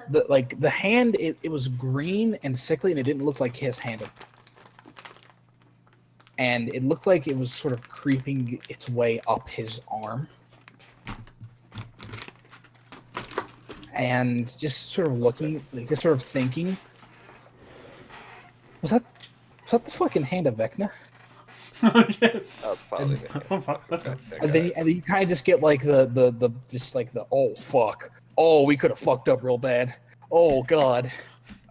the hand, it was green and sickly, and it didn't look like his hand. And it looked like it was sort of creeping its way up his arm. And just sort of looking, just sort of thinking, was that the fucking hand of Vecna? Let's go. And then you kind of just get like the oh fuck, oh we could have fucked up real bad, oh god.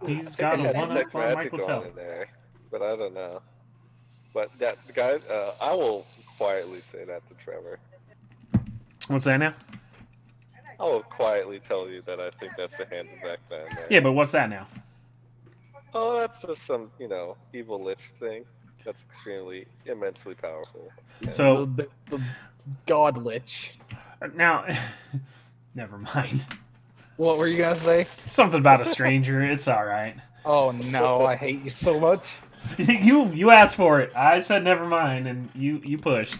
He's got a one up on Michael Tell. But I don't know. But that guys, I will quietly say that to Trevor. What's that now? I will quietly tell you that I think that's the hand of Vecna. Yeah, but what's that now? Oh, that's just some evil lich thing. That's extremely, immensely powerful. Yeah. So the God Lich. Now, never mind. What were you gonna say? Something about a stranger. It's all right. Oh no, I hate you so much. You asked for it. I said never mind, and you pushed.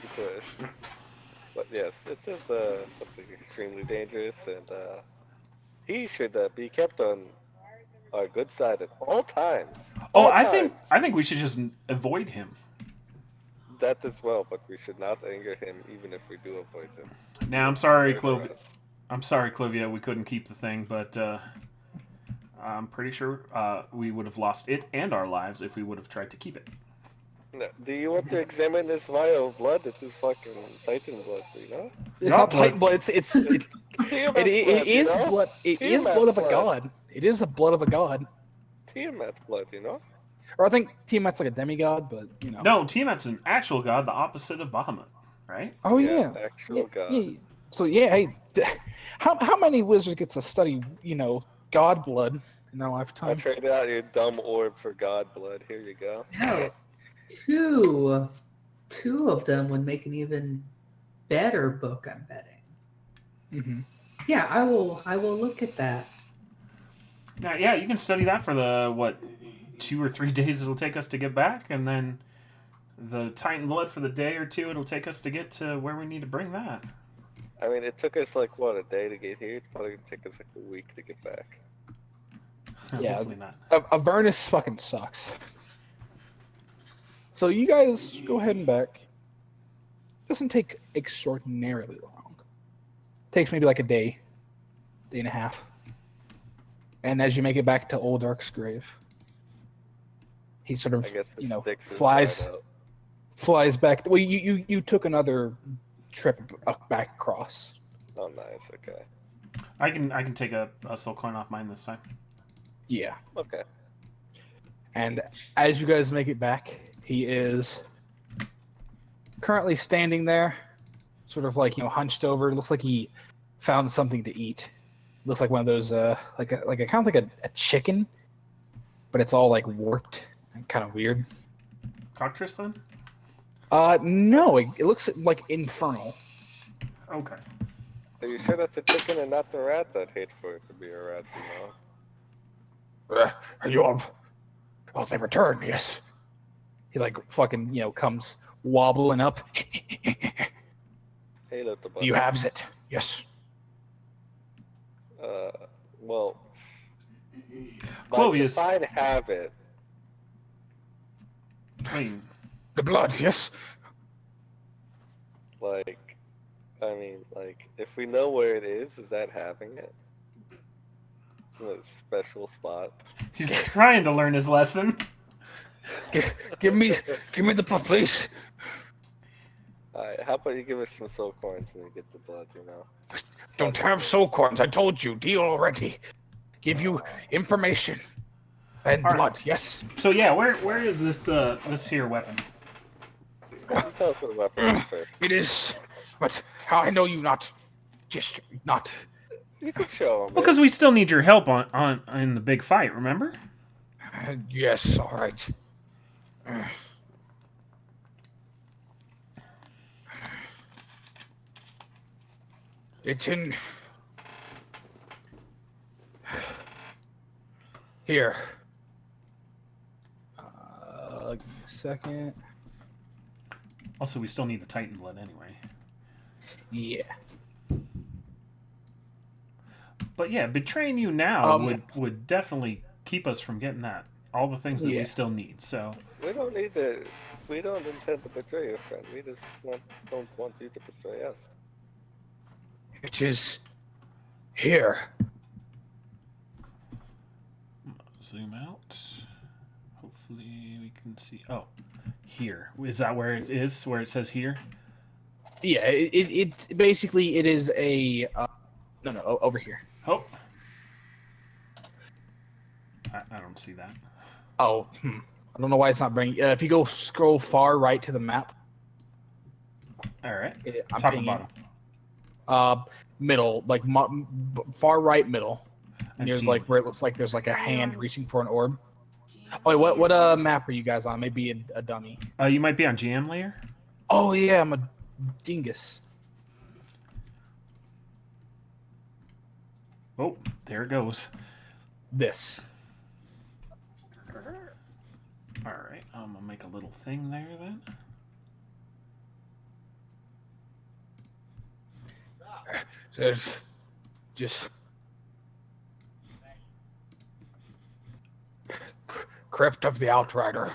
You pushed. But yes, it is something extremely dangerous, and he should be kept on our good side at all times. I think we should just avoid him. That as well, but we should not anger him, even if we do avoid him. Now, I'm sorry, Clovia, we couldn't keep the thing, but I'm pretty sure we would have lost it and our lives if we would have tried to keep it. No. Do you want to examine this vial of blood? This is fucking Titan blood, you know? It's not Titan blood. It is blood. It is blood of a god. It is a blood of a god. Tiamat blood, you know? Or I think Tiamat's like a demigod, but you know. No, Tiamat's an actual god, the opposite of Bahamut, right? Oh yeah. Actual god. Yeah. So yeah, hey, how many wizards get to study, god blood in our I lifetime. traded out your dumb orb for god blood. Here you go. No, two of them would make an even better book. I'm betting. Mm-hmm. Yeah, I will look at that. Now, yeah, you can study that for the 2 or 3 days it'll take us to get back, and then the Titan blood for the day or two it'll take us to get to where we need to bring that. I mean, it took us like what, a day to get here. It's probably gonna take us like a week to get back. Yeah. Hopefully not. Avernus fucking sucks. So you guys go ahead and back. Doesn't take extraordinarily long. Takes maybe like a day and a half. And as you make it back to Old Dark's grave, he sort of, I guess the sticks is flies dried out. flies back. Well, you took another trip back across. Oh, nice. Okay. I can take a soul coin off mine this time. Yeah. Okay. And as you guys make it back, he is currently standing there, sort of like, hunched over. It looks like he found something to eat. Looks like one of those, like a kind of like a chicken, but it's all like warped and kind of weird. Cockatrice then? No, it looks like infernal. Okay. Are you sure that's a chicken and not the rat? I'd hate for it to be a rat, Are you up? Oh, they return, yes. He like fucking, comes wobbling up. Hey, little buddy. You haves it. Yes. Well, Clovius. I'd have it. I mean, The blood, yes. Like, if we know where it is that having it? It's in a special spot. he's trying to learn his lesson. Give me the blood, please. Alright, how about you give us some soul coins and we get the blood, Don't have soul coins. I told you. Deal already. Give you information and All right. blood. Yes. So yeah, where is this here weapon? You tell us what the weapon is first. It is. But how I know you not. Just not. You can show them. Well, because we still need your help on in the big fight. Remember? Yes. All right. It's in here. Give me a second. Also, we still need the Titan blood anyway. Yeah. But yeah, betraying you now Um, would definitely keep us from getting all the things that Yeah. we still need. So We don't need to. We don't intend to betray your friend. We just don't want you to betray us. It is here. zoom out. Hopefully we can see. Oh, here. Is that where it is? Where it says here? Yeah. It basically it is a. No, over here. Oh. I don't see that. Oh, I don't know why it's not bringing. If you go scroll far right to the map, All right. I'm Top pinging. and bottom. Middle, like far right middle, I'm near seeing- like where it looks like there's like a hand reaching for an orb. Oh, wait, what map are you guys on? Maybe a dummy. You might be on GM layer. Oh yeah, I'm a dingus. Oh, there it goes. This. All right. I'm gonna make a little thing there then. There's just Crypt of the Outrider.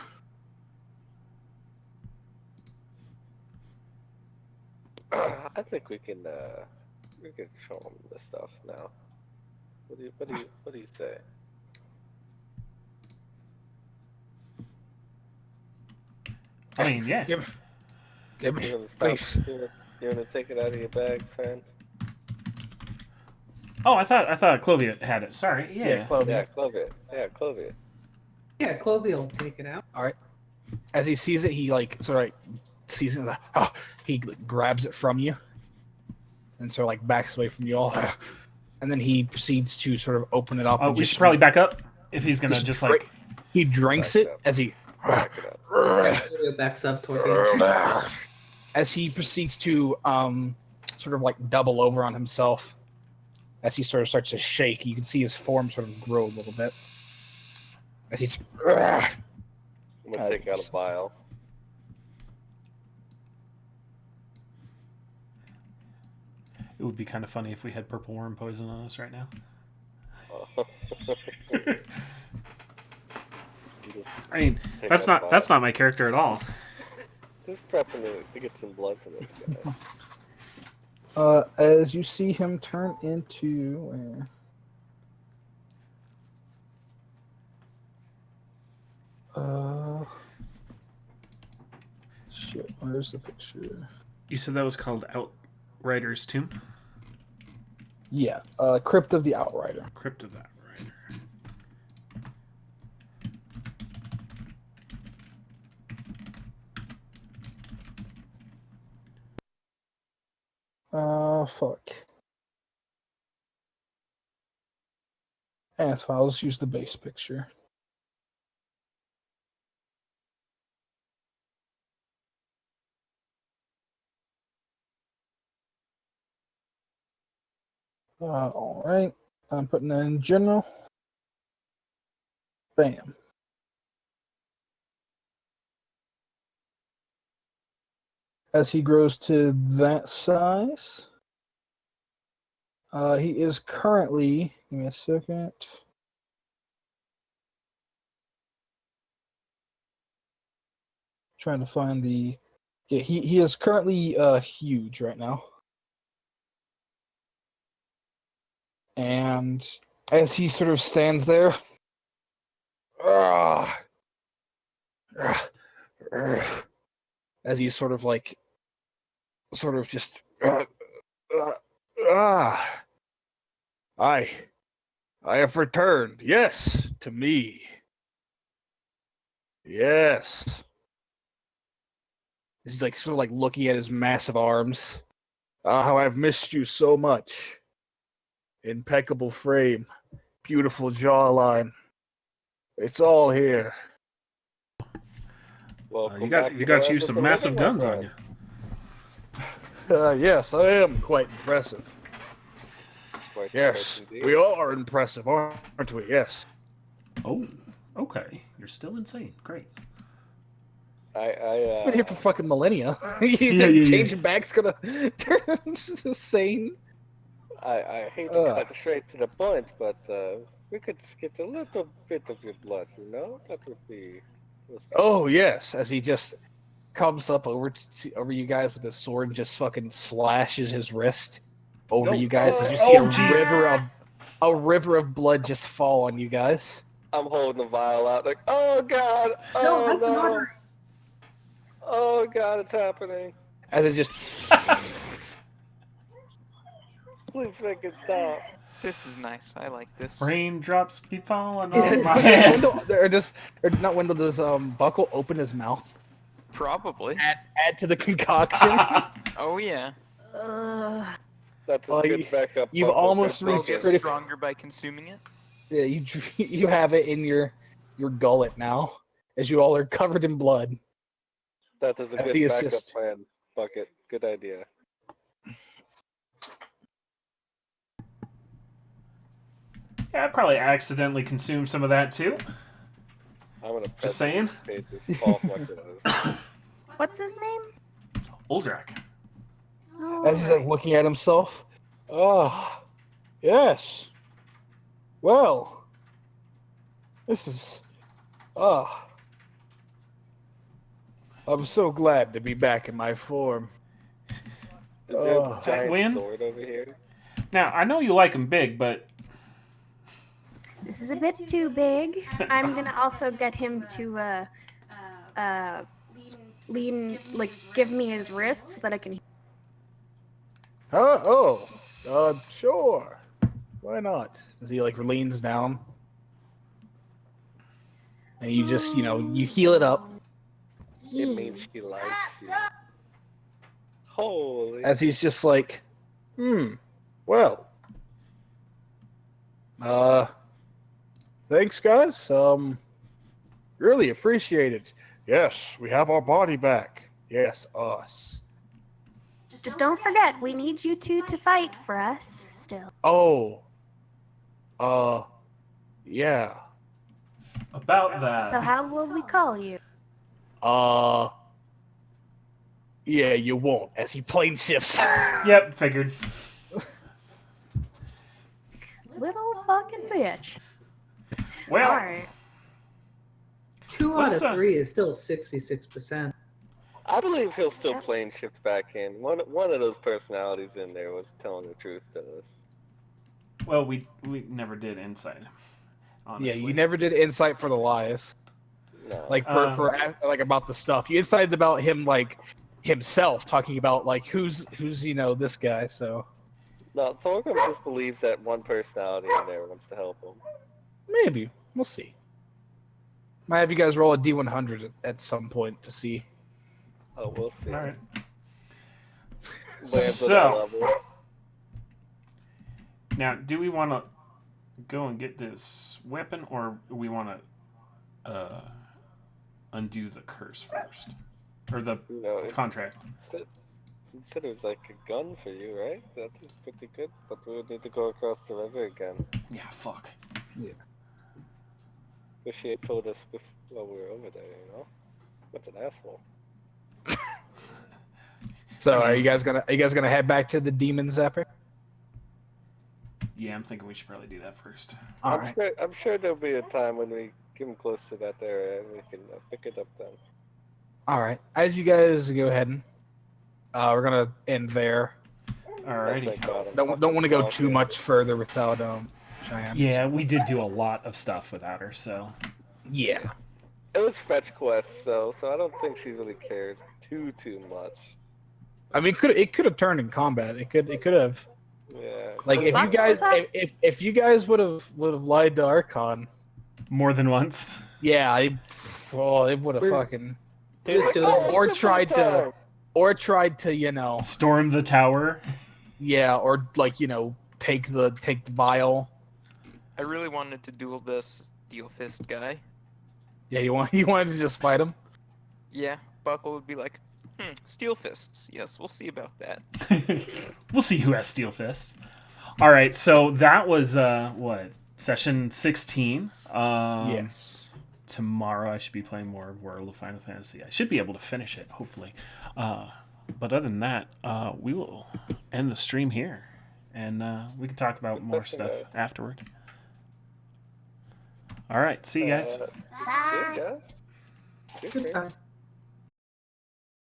I think we can show them this stuff now. What do you say? I mean, yeah. Give me, You wanna please. stop? You wanna take it out of your bag, friend? Oh, I thought Clovia had it. Sorry. Yeah. Clovia. Yeah, Clovia. Yeah, Clovia. Yeah, Clovey will take it out. As he sees it, he like sort of like sees it. Like, he grabs it from you, and sort of like backs away from you all. and then he proceeds to sort of open it up. Oh, and we just should probably back up if he's gonna just just dra- like. he drinks Back it up. as he Back it up. Julio backs up toward you. as he proceeds to sort of like double over on himself. As he sort of starts to shake, you can see his form sort of grow a little bit. As he's I'm gonna take out a vial. It would be kind of funny if we had purple worm poison on us right now. I mean, that's not my character at all. Just prepping to get some blood from this guy. as you see him turn into shit, where's the picture? You said that was called Outrider's Tomb? Yeah, Crypt of the Outrider. Crypt of the Outrider. Fuck. That's fine, I'll just use the base picture. Alright. I'm putting that in general. Bam. As he grows to that size, he is currently. Give me a second. Trying to find the. Yeah, he is currently huge right now. And as he sort of stands there, as he's sort of like, just, I have returned. Yes, to me. Yes. He's like sort of like looking at his massive arms. How I've missed you so much. Impeccable frame, beautiful jawline. It's all here. Welcome You back got to you the some Living, massive my guns on friend. you. Yes, I am quite impressive. Quite Yes, indeed. we are impressive, aren't we? Yes. Oh, okay. You're still insane. Great. It's been here for fucking millennia. You Yeah, think yeah. changing back's gonna turn him insane? I hate to cut straight to the point, but we could get a little bit of your blood, you know? That would be. Oh yes, as he just comes up over you guys with his sword and just fucking slashes his wrist over you guys. As you see a river of blood just fall on you guys. I'm holding the vial out, like, oh god, oh no, oh god, it's happening. As it just Please make it stop. This is nice. I like this. Raindrops keep falling Is on it, my head. not Wendell, does Buckle open his mouth? Probably. Add to the concoction. Oh yeah. That's a good backup. You've Buckle. almost Good We'll reached get focus. stronger by consuming it. Yeah, you have it in your gullet now, as you all are covered in blood. That is a As he good is backup just- plan, Bucket. Good idea. Yeah, I probably accidentally consumed some of that too. I'm gonna Just saying. this Paul Bucket is. What's his name? Uldrak. As he's like looking at himself. Oh, yes. Well, this is. I'm so glad to be back in my form. Is there a giant Win? sword over here? Now I know you like them big, but This is a bit too big. I'm gonna also get him to lean, like, give me his wrist so that I can. Sure. Why not? As he like leans down, and you just, you heal it up. It means she likes you. Holy. As he's just like, well, Thanks, guys. Really appreciate it. Yes, we have our body back. Yes, us. Just don't forget, we need you two to fight for us still. Oh. Yeah. About that. So how will we call you? Yeah, you won't, as he plane shifts. Yep, figured. Little fucking bitch. Well, Alright. 2 out Let's, of 3 is still 66%. I believe he'll still plane shift back in. One of those personalities in there was telling the truth to us. well, we never did insight. Honestly. Yeah, you never did insight for the lies. No. Like for like about the stuff. You incited about him like himself talking about like who's this guy, so No, Thorgrim just believes that one personality in there wants to help him. maybe. We'll see. Might have you guys roll a D100 at some point to see. Oh, we'll see. All right. Lands at So- that level. Now, do we want to go and get this weapon, or we want to undo the curse first, or the You know, contract? It said it was like a gun for you, right? That is pretty good, but we would need to go across the river again. Yeah, fuck. Wish he had told us while we were over there, you know? What's an asshole? So are you guys gonna head back to the demon zapper? Yeah, I'm thinking we should probably do that first. Alright. I'm sure there'll be a time when we get close to that area and we can pick it up then. Alright. As you guys go ahead, we're gonna end there. Alrighty. Thank God, I'm Don't want to fucking go too exhausted. much further without Cheyenne. Yeah, we did do a lot of stuff without her, so. Yeah. It was fetch quests though, so I don't think she really cares too much. I mean, it could have turned in combat. It could have. Yeah. Like if you guys if you guys would have lied to Archon, More than once. yeah, it would have We're- fucking Just do it. or tried to Storm the tower. yeah, or like take the vial. I really wanted to duel this Steel Fist guy. Yeah, you wanted to just fight him. Yeah, Buckle would be like, Steel Fists. Yes, we'll see about that. We'll see who has steel fists. All right, so that was what, session 16. Yes. Tomorrow I should be playing more World of Final Fantasy. I should be able to finish it, hopefully. But other than that, we will end the stream here, and we can talk about more stuff afterward. All right, see you guys. Yeah, guys. Goodbye.